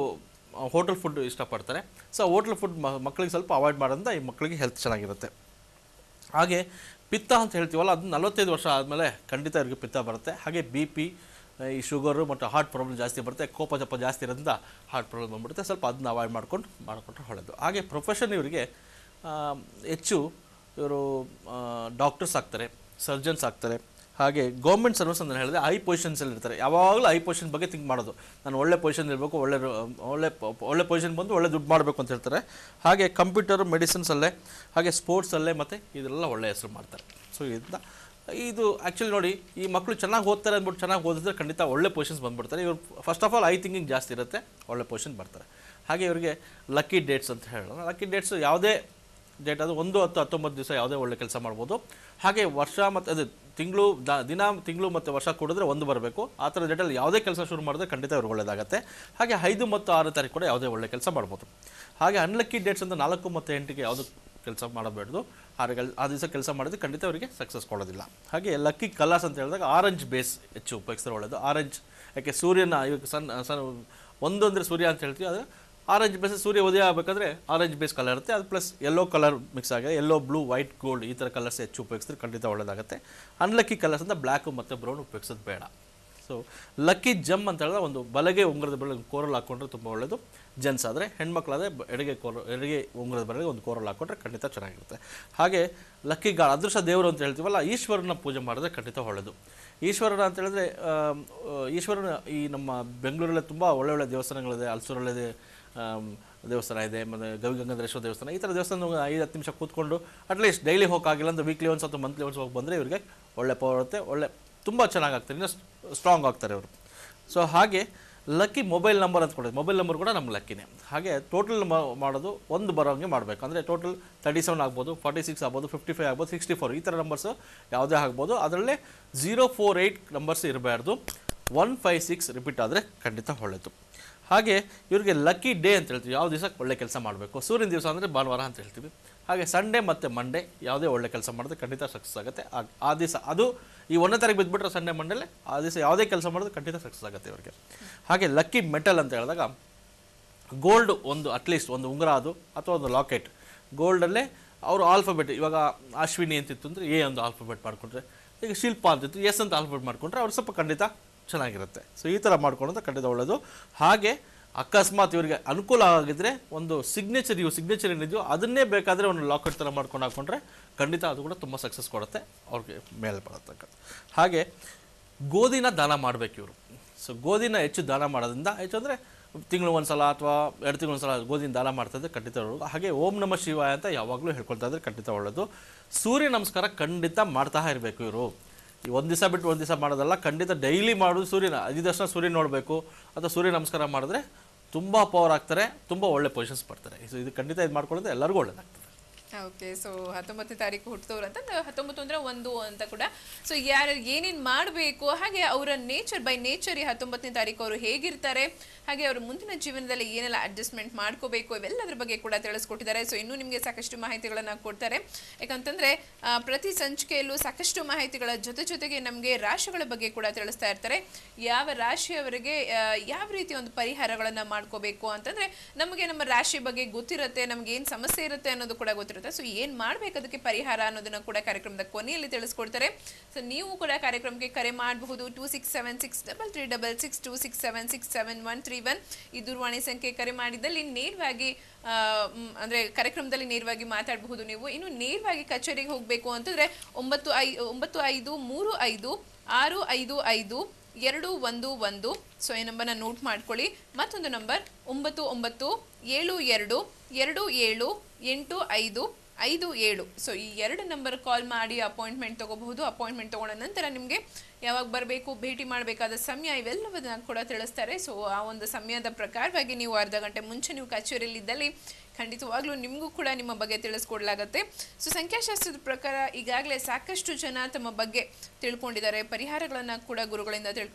ಹೋಟೆಲ್ ಫುಡ್ ಇಷ್ಟಪಡ್ತಾರೆ. ಸೊ ಹೋಟ್ಲ್ ಫುಡ್ ಮಕ್ಕಳಿಗೆ ಸ್ವಲ್ಪ ಅವಾಯ್ಡ್ ಮಾಡೋದ್ರಿಂದ ಈ ಮಕ್ಕಳಿಗೆ ಹೆಲ್ತ್ ಚೆನ್ನಾಗಿರುತ್ತೆ. ಹಾಗೆ ಪಿತ್ತ ಅಂತ ಹೇಳ್ತೀವಲ್ಲ, ಅದು 45 ವರ್ಷ ಆದಮೇಲೆ ಖಂಡಿತ ಇವ್ರಿಗೆ ಪಿತ್ತ ಬರುತ್ತೆ. ಹಾಗೆ BP, ಈ ಶುಗರು ಮತ್ತು ಹಾರ್ಟ್ ಪ್ರಾಬ್ಲಮ್ ಜಾಸ್ತಿ ಬರುತ್ತೆ. ಕೋಪ ಜಪ ಜಾಸ್ತಿ ಇರೋದ್ರಿಂದ ಹಾರ್ಟ್ ಪ್ರಾಬ್ಲಮ್ ಬಂದುಬಿಡುತ್ತೆ. ಸ್ವಲ್ಪ ಅದನ್ನ ಅವಾಯ್ಡ್ ಮಾಡಿಕೊಂಡ್ರೆ ಒಳ್ಳೆಯದು. ಹಾಗೆ ಪ್ರೊಫೆಷನ್ ಇವರಿಗೆ ಹೆಚ್ಚು ಇವರು ಡಾಕ್ಟರ್ಸ್ ಆಗ್ತಾರೆ, ಸರ್ಜನ್ಸ್ ಆಗ್ತಾರೆ, ಹಾಗೆ ಗೌರ್ಮೆಂಟ್ ಸರ್ವಿಸ್ ಅಂತ ಹೇಳಿದ್ರೆ ಹೈ ಪೊಸಿಷನ್ಸಲ್ಲಿ ಇರ್ತಾರೆ, ಯಾವಾಗಲೂ ಹೈ ಪೊಸಿಷನ್ ಬಗ್ಗೆ ಥಿಂಕ್ ಮಾಡೋದು. ನಾನು ಒಳ್ಳೆ ಪೊಸಿಷನ್ ಇರಬೇಕು, ಒಳ್ಳೆ ಪೊಸಿಷನ್ ಬಂದು ಒಳ್ಳೆ ದುಡ್ಡು ಮಾಡಬೇಕು ಅಂತ ಹೇಳ್ತಾರೆ. ಹಾಗೆ ಕಂಪ್ಯೂಟರ್, ಮೆಡಿಸಿನ್ಸಲ್ಲೇ, ಹಾಗೆ ಸ್ಪೋರ್ಟ್ಸಲ್ಲೇ ಮತ್ತು ಇದೆಲ್ಲ ಒಳ್ಳೆ ಹೆಸರು ಮಾಡ್ತಾರೆ. ಸೊ ಇದು ಆ್ಯಕ್ಚುಲಿ ನೋಡಿ, ಈ ಮಕ್ಕಳು ಚೆನ್ನಾಗಿ ಓದ್ತಾರೆ ಅಂದ್ಬಿಟ್ಟು ಚೆನ್ನಾಗಿ ಓದಿದ್ರೆ ಖಂಡಿತ ಒಳ್ಳೆ ಪೊಸಿಷನ್ಸ್ ಬಂದುಬಿಡ್ತಾರೆ. ಇವರು first of all I thinking ಜಾಸ್ತಿ ಇರುತ್ತೆ, ಒಳ್ಳೆ ಪೊಸಿಷನ್ ಬರ್ತಾರೆ. ಹಾಗೆ ಇವರಿಗೆ ಲಕ್ಕಿ ಡೇಟ್ಸ್ ಅಂತ ಹೇಳೋಣ. ಲಕ್ಕಿ ಡೇಟ್ಸು ಯಾವುದೇ ಡೇಟ್ ಅದು 1, 10, 19 ದಿವಸ ಯಾವುದೇ ಒಳ್ಳೆ ಕೆಲಸ ಮಾಡ್ಬೋದು. ಹಾಗೆ ವರ್ಷ ಮತ್ತು ಅದು ತಿಂಗಳು ಮತ್ತು ವರ್ಷ ಕೂಡಿದ್ರೆ 1 ಬರಬೇಕು. ಆ ಥರ ಡೇಟಲ್ಲಿ ಯಾವುದೇ ಕೆಲಸ ಶುರು ಮಾಡಿದ್ರೆ ಖಂಡಿತ ಇವ್ರಿಗೆ ಒಳ್ಳೆಯದಾಗುತ್ತೆ. ಹಾಗೆ 5 ಮತ್ತು 6 ತಾರೀಕು ಕೂಡ ಯಾವುದೇ ಒಳ್ಳೆ ಕೆಲಸ ಮಾಡ್ಬೋದು. ಹಾಗೆ ಅನ್ಲಕ್ಕಿ ಡೇಟ್ಸ್ ಅಂತ 4 ಮತ್ತು 8ಗೆ ಯಾವುದೂ ಕೆಲಸ ಮಾಡಬೇಡ್ದು. ಆ ದಿವಸ ಕೆಲಸ ಮಾಡಿದ್ರೆ ಖಂಡಿತ ಅವರಿಗೆ ಸಕ್ಸಸ್ ಕೊಡೋದಿಲ್ಲ. ಹಾಗೆ ಲಕ್ಕಿ ಕಲರ್ಸ್ ಅಂತ ಹೇಳಿದಾಗ ಆರೆಂಜ್ ಬೇಸ್ ಹೆಚ್ಚು ಉಪಯೋಗಿಸಿದ್ರೆ ಒಳ್ಳೆಯದು. ಆರೆಂಜ್ ಯಾಕೆ ಸೂರ್ಯನ ಇವಾಗ ಒಂದು ಅಂದರೆ ಸೂರ್ಯ ಅಂತ ಹೇಳ್ತೀವಿ, ಅದು ಆರೆಂಜ್ ಬೇಸ್, ಸೂರ್ಯ ಉದಯ ಆಗಬೇಕಾದ್ರೆ ಆರೆಂಜ್ ಬೇಸ್ ಕಲರ್ ಇರುತ್ತೆ, ಅದು ಪ್ಲಸ್ ಯೆಲ್ಲೋ ಕಲರ್ ಮಿಕ್ಸ್ ಆಗಿದೆ, ಯೆಲ್ಲೋ, ಬ್ಲೂ, ವೈಟ್, ಗೋಲ್ಡ್ ಈ ಥರ ಕಲರ್ಸ್ ಹೆಚ್ಚು ಉಪಯೋಗಿಸಿದ್ರೆ ಖಂಡಿತ ಒಳ್ಳೆಯದಾಗುತ್ತೆ. ಅನ್ಲಕ್ಕಿ ಕಲರ್ಸ್ ಅಂತ ಬ್ಲ್ಯಾಕು ಮತ್ತು ಬ್ರೌನ್ ಉಪಯೋಗಿಸೋದು ಬೇಡ. ಸೊ ಲಕ್ಕಿ ಜಮ್ ಅಂತ ಹೇಳಿದ್ರೆ ಒಂದು ಬಲಗೆ ಉಂಗುರದ ಬೆರಳಿಗೆ ಕೋರಲ್ ಹಾಕ್ಕೊಂಡ್ರೆ ತುಂಬ ಒಳ್ಳೆಯದು. ಜೆಂಟ್ಸ್ ಆದರೆ, ಹೆಣ್ಮಕ್ಳಾದರೆ ಎಡಗೆ ಉಂಗುರದ ಬೆರಳಿಗೆ ಒಂದು ಕೋರಲ್ ಹಾಕ್ಕೊಂಡ್ರೆ ಖಂಡಿತ ಚೆನ್ನಾಗಿರುತ್ತೆ. ಹಾಗೆ ಲಕ್ಕಿ ಗಾಡ್, ಅದೃಷ್ಟ ದೇವರು ಅಂತ ಹೇಳ್ತೀವಲ್ಲ, ಈಶ್ವರನ ಪೂಜೆ ಮಾಡಿದ್ರೆ ಖಂಡಿತ ಒಳ್ಳೆಯದು. ಈಶ್ವರನ ಅಂತ ಹೇಳಿದ್ರೆ ಈಶ್ವರನ ಈ ನಮ್ಮ ಬೆಂಗಳೂರಲ್ಲೇ ತುಂಬ ಒಳ್ಳೊಳ್ಳೆ ದೇವಸ್ಥಾನಗಳಿದೆ. ಹಲಸೂರಲ್ಲಿದೆ ದೇವಸ್ಥಾನ ಇದೆ, ಮತ್ತು ಗವಿಗಂಗಾಧರೇಶ್ವರ ದೇವಸ್ಥಾನ, ಈ ಥರ ದೇವಸ್ಥಾನ 5-10 ನಿಮಿಷ ಕೂತ್ಕೊಂಡು ಅಟ್ಲೀಸ್ಟ್ ಡೈಲಿ ಹೋಗೋಕ್ಕಾಗಿಲ್ಲ ಅಂದರೆ ವೀಕ್ಲಿ ಒನ್ಸ್ ಅಥವಾ ಮಂತ್ಲಿ ಒನ್ಸ್ ಹೋಗಿ ಬಂದರೆ ಇವರಿಗೆ ಒಳ್ಳೆ ಪವರ್ ಇರುತ್ತೆ, ಒಳ್ಳೆ ತುಂಬ ಚೆನ್ನಾಗಾಗ್ತಾರೆ, ಇನ್ನೂ ಸ್ಟ್ರಾಂಗ್ ಆಗ್ತಾರೆ ಅವರು. ಸೊ ಹಾಗೆ ಲಕ್ಕಿ ಮೊಬೈಲ್ ನಂಬರ್ ಅಂತ ಕೊಡೋದು, ಮೊಬೈಲ್ ನಂಬರ್ ಕೂಡ ನಮ್ಮ ಲಕ್ಕಿನೇ. ಹಾಗೆ ಟೋಟಲ್ ಮಾಡೋದು 1 ಬರೋಂಗೆ ಮಾಡಬೇಕು. ಅಂದರೆ ಟೋಟಲ್ 37 ಆಗ್ಬೋದು, 46 ಆಗ್ಬೋದು, 55 ಆಗ್ಬೋದು, 64 ಈ ಥರ ನಂಬರ್ಸು ಯಾವುದೇ ಆಗ್ಬೋದು. ಅದರಲ್ಲೇ 048 ನಂಬರ್ಸ್ ಇರಬಾರ್ದು. 156 ರಿಪೀಟ್ ಆದರೆ ಖಂಡಿತ ಒಳ್ಳೆಯದು. ಹಾಗೆ ಇವರಿಗೆ ಲಕ್ಕಿ ಡೇ ಅಂತ ಹೇಳ್ತೀವಿ, ಯಾವ ದಿವಸ ಒಳ್ಳೆ ಕೆಲಸ ಮಾಡಬೇಕು. ಸೂರ್ಯನ ದಿವಸ ಅಂದರೆ ಭಾನುವಾರ ಅಂತ ಹೇಳ್ತೀವಿ. ಹಾಗೆ ಸಂಡೇ ಮತ್ತು ಮಂಡೇ ಯಾವುದೇ ಒಳ್ಳೆ ಕೆಲಸ ಮಾಡಿದ್ರೆ ಖಂಡಿತ ಸಕ್ಸಸ್ ಆಗುತ್ತೆ. ಆ ದಿವಸ ಅದು ಈ 1ನೇ ತಾರೀಕು ಬಿದ್ದುಬಿಟ್ರೆ ಸಂಡೇ ಮಂಡೇಲೆ ಆ ದಿವಸ ಯಾವುದೇ ಕೆಲಸ ಮಾಡಿದ್ರೆ ಖಂಡಿತ ಸಕ್ಸಸ್ ಆಗುತ್ತೆ ಇವರಿಗೆ. ಹಾಗೆ ಲಕ್ಕಿ ಮೆಟಲ್ ಅಂತ ಹೇಳಿದಾಗ ಗೋಲ್ಡ್ ಅಟ್ಲೀಸ್ಟ್ ಒಂದು ಉಂಗುರ ಅದು ಅಥವಾ ಒಂದು ಲಾಕೆಟ್ ಗೋಲ್ಡಲ್ಲೇ ಅವರು ಆಲ್ಫಾಬೆಟ್, ಇವಾಗ ಅಶ್ವಿನಿ ಅಂತಿತ್ತು ಅಂದರೆ ಎ ಒಂದು ಆಲ್ಫಾಬೆಟ್ ಮಾಡಿಕೊಂಡ್ರೆ, ಈಗ ಶಿಲ್ಪ ಅಂತಿತ್ತು ಎಸ್ ಅಂತ ಆಲ್ಫಾಬೆಟ್ ಮಾಡಿಕೊಂಡ್ರೆ ಅವ್ರು ಸ್ವಲ್ಪ ಖಂಡಿತ ಚೆನ್ನಾಗಿರುತ್ತೆ. ಸೊ ಈ ಥರ ಮಾಡ್ಕೊಳ್ಳೋದು ಖಂಡಿತ ಒಳ್ಳೆಯದು. ಹಾಗೆ ಅಕಸ್ಮಾತ್ ಇವರಿಗೆ ಅನುಕೂಲ ಆಗಿದ್ದರೆ ಒಂದು ಸಿಗ್ನೇಚರ್ ಏನಿದೆಯೋ ಅದನ್ನೇ ಬೇಕಾದರೆ ಒಂದು ಲಾಕೆಟ್ ಥರ ಮಾಡ್ಕೊಂಡು ಹಾಕ್ಕೊಂಡ್ರೆ ಖಂಡಿತ ಅದು ಕೂಡ ತುಂಬ ಸಕ್ಸಸ್ ಕೊಡುತ್ತೆ, ಅವ್ರಿಗೆ ಮೇಲೆ ಬರತಕ್ಕಂಥ. ಹಾಗೆ ಗೋಧಿನ ದಾನ ಮಾಡಬೇಕು ಇವರು. ಸೊ ಗೋಧಿನ ಹೆಚ್ಚು ದಾನ ಮಾಡೋದ್ರಿಂದ ಹೆಚ್ಚು ಅಂದರೆ ತಿಂಗಳು ಒಂದು ಸಲ ಅಥವಾ 2 ತಿಂಗಳು ಒಂದು ಸಲ ಗೋಧಿನ ದಾನ ಮಾಡ್ತಾಯಿದ್ರೆ ಖಂಡಿತ ಒಳ್ಳೆಯದು. ಹಾಗೆ ಓಂ ನಮಃ ಶಿವಾಯ ಅಂತ ಯಾವಾಗಲೂ ಹೇಳ್ಕೊಳ್ತಾ ಇದ್ರೆ ಖಂಡಿತ ಒಳ್ಳೆಯದು. ಸೂರ್ಯ ನಮಸ್ಕಾರ ಖಂಡಿತ ಮಾಡ್ತಾ ಇರಬೇಕು ಇವರು. ಈ 1 ದಿವಸ ಬಿಟ್ಟು 1 ದಿವಸ ಮಾಡೋದಲ್ಲ, ಖಂಡಿತ ಡೈಲಿ ಮಾಡೋದು. ಸೂರ್ಯನ 5 ದರ್ಶನ ಸೂರ್ಯನ ನೋಡಬೇಕು ಅಥವಾ ಸೂರ್ಯ ನಮಸ್ಕಾರ ಮಾಡಿದ್ರೆ ತುಂಬ ಪವರ್ ಆಗ್ತಾರೆ, ತುಂಬ ಒಳ್ಳೆ ಪೊಸಿಷನ್ಸ್ ಬರ್ತಾರೆ. ಸೊ ಇದು ಖಂಡಿತ ಇದು ಮಾಡ್ಕೊಳ್ಳೋದು ಎಲ್ಲರಿಗೂ ಒಳ್ಳೆಯದಾಗ್ತದೆ. ಓಕೆ, ಸೊ 19ನೇ ತಾರೀಕು ಹುಟ್ಟಿದವರು ಅಂತ 19 ಅಂದರೆ 1 ಅಂತ ಕೂಡ. ಸೊ ಯಾರು ಏನೇನು ಮಾಡಬೇಕು, ಹಾಗೆ ಅವರ ಬೈ ನೇಚರ್ ಈ 19ನೇ ತಾರೀಕು ಅವರು ಹೇಗಿರ್ತಾರೆ, ಹಾಗೆ ಅವರು ಮುಂದಿನ ಜೀವನದಲ್ಲಿ ಏನೆಲ್ಲ ಅಡ್ಜಸ್ಟ್ಮೆಂಟ್ ಮಾಡ್ಕೋಬೇಕು ಇವೆಲ್ಲದರ ಬಗ್ಗೆ ಕೂಡ ತಿಳಿಸ್ಕೊಟ್ಟಿದ್ದಾರೆ. ಸೊ ಇನ್ನೂ ನಿಮಗೆ ಸಾಕಷ್ಟು ಮಾಹಿತಿಗಳನ್ನು ಕೊಡ್ತಾರೆ. ಯಾಕಂತಂದರೆ ಪ್ರತಿ ಸಂಚಿಕೆಯಲ್ಲೂ ಸಾಕಷ್ಟು ಮಾಹಿತಿಗಳ ಜೊತೆಗೆ ನಮಗೆ ರಾಶಿಗಳ ಬಗ್ಗೆ ಕೂಡ ತಿಳಿಸ್ತಾ ಇರ್ತಾರೆ. ಯಾವ ರಾಶಿಯವರಿಗೆ ಯಾವ ರೀತಿ ಒಂದು ಪರಿಹಾರಗಳನ್ನು ಮಾಡ್ಕೋಬೇಕು ಅಂತಂದರೆ ನಮಗೆ ನಮ್ಮ ರಾಶಿ ಬಗ್ಗೆ ಗೊತ್ತಿರುತ್ತೆ, ನಮ್ಗೆ ಏನು ಸಮಸ್ಯೆ ಇರುತ್ತೆ ಅನ್ನೋದು ಕೂಡ ಗೊತ್ತಿರುತ್ತೆ. ಸೊ ಏನ್ ಮಾಡ್ಬೇಕು ಅದಕ್ಕೆ ಪರಿಹಾರ ಅನ್ನೋದನ್ನ ಕೂಡ ಕಾರ್ಯಕ್ರಮದ ಕೊನೆಯಲ್ಲಿ ತಿಳಿಸ್ಕೊಡ್ತಾರೆ. ಸೊ ನೀವು ಕೂಡ ಕಾರ್ಯಕ್ರಮಕ್ಕೆ ಕರೆ ಮಾಡಬಹುದು. 26763366 26767131 ಈ ದೂರವಾಣಿ ಸಂಖ್ಯೆ ಕರೆ ಮಾಡಿದಲ್ಲಿ ನೇರವಾಗಿ ಅಂದ್ರೆ ಕಾರ್ಯಕ್ರಮದಲ್ಲಿ ನೇರವಾಗಿ ಮಾತಾಡಬಹುದು. ನೀವು ಇನ್ನು ನೇರವಾಗಿ ಕಚೇರಿಗೆ ಹೋಗಬೇಕು ಅಂತಂದ್ರೆ 95353655 ಸೊ ಈ ನಂಬರ್ನ ನೋಟ್ ಮಾಡ್ಕೊಳ್ಳಿ. ಮತ್ತೊಂದು ನಂಬರ್ 9972727857. ಸೊ ಈ 2 ನಂಬರ್ ಕಾಲ್ ಮಾಡಿ ಅಪಾಯಿಂಟ್ಮೆಂಟ್ ತಗೋಬಹುದು. ಅಪಾಯಿಂಟ್ಮೆಂಟ್ ತಗೊಂಡ ನಂತರ ನಿಮಗೆ ಯಾವಾಗ ಬರಬೇಕು, ಭೇಟಿ ಮಾಡಬೇಕಾದ ಸಮಯ ಇವೆಲ್ಲವನ್ನ ಕೂಡ ತಿಳಿಸ್ತಾರೆ. ಸೊ ಆ ಒಂದು ಸಮಯದ ಪ್ರಕಾರವಾಗಿ ನೀವು ಅರ್ಧ ಗಂಟೆ ಮುಂಚೆ ನೀವು ಕಚೇರಿಯಲ್ಲಿದ್ದಲ್ಲಿ ಖಂಡಿತವಾಗ್ಲೂ ನಿಮಗೂ ಕೂಡ ನಿಮ್ಮ ಬಗ್ಗೆ ತಿಳಿಸ್ಕೊಡ್ಲಾಗತ್ತೆ. ಸೊ ಸಂಖ್ಯಾಶಾಸ್ತ್ರದ ಪ್ರಕಾರ ಈಗಾಗಲೇ ಸಾಕಷ್ಟು ಜನ ತಮ್ಮ ಬಗ್ಗೆ ತಿಳ್ಕೊಂಡಿದ್ದಾರೆ, ಪರಿಹಾರಗಳನ್ನು ಕೂಡ ಗುರುಗಳಿಂದ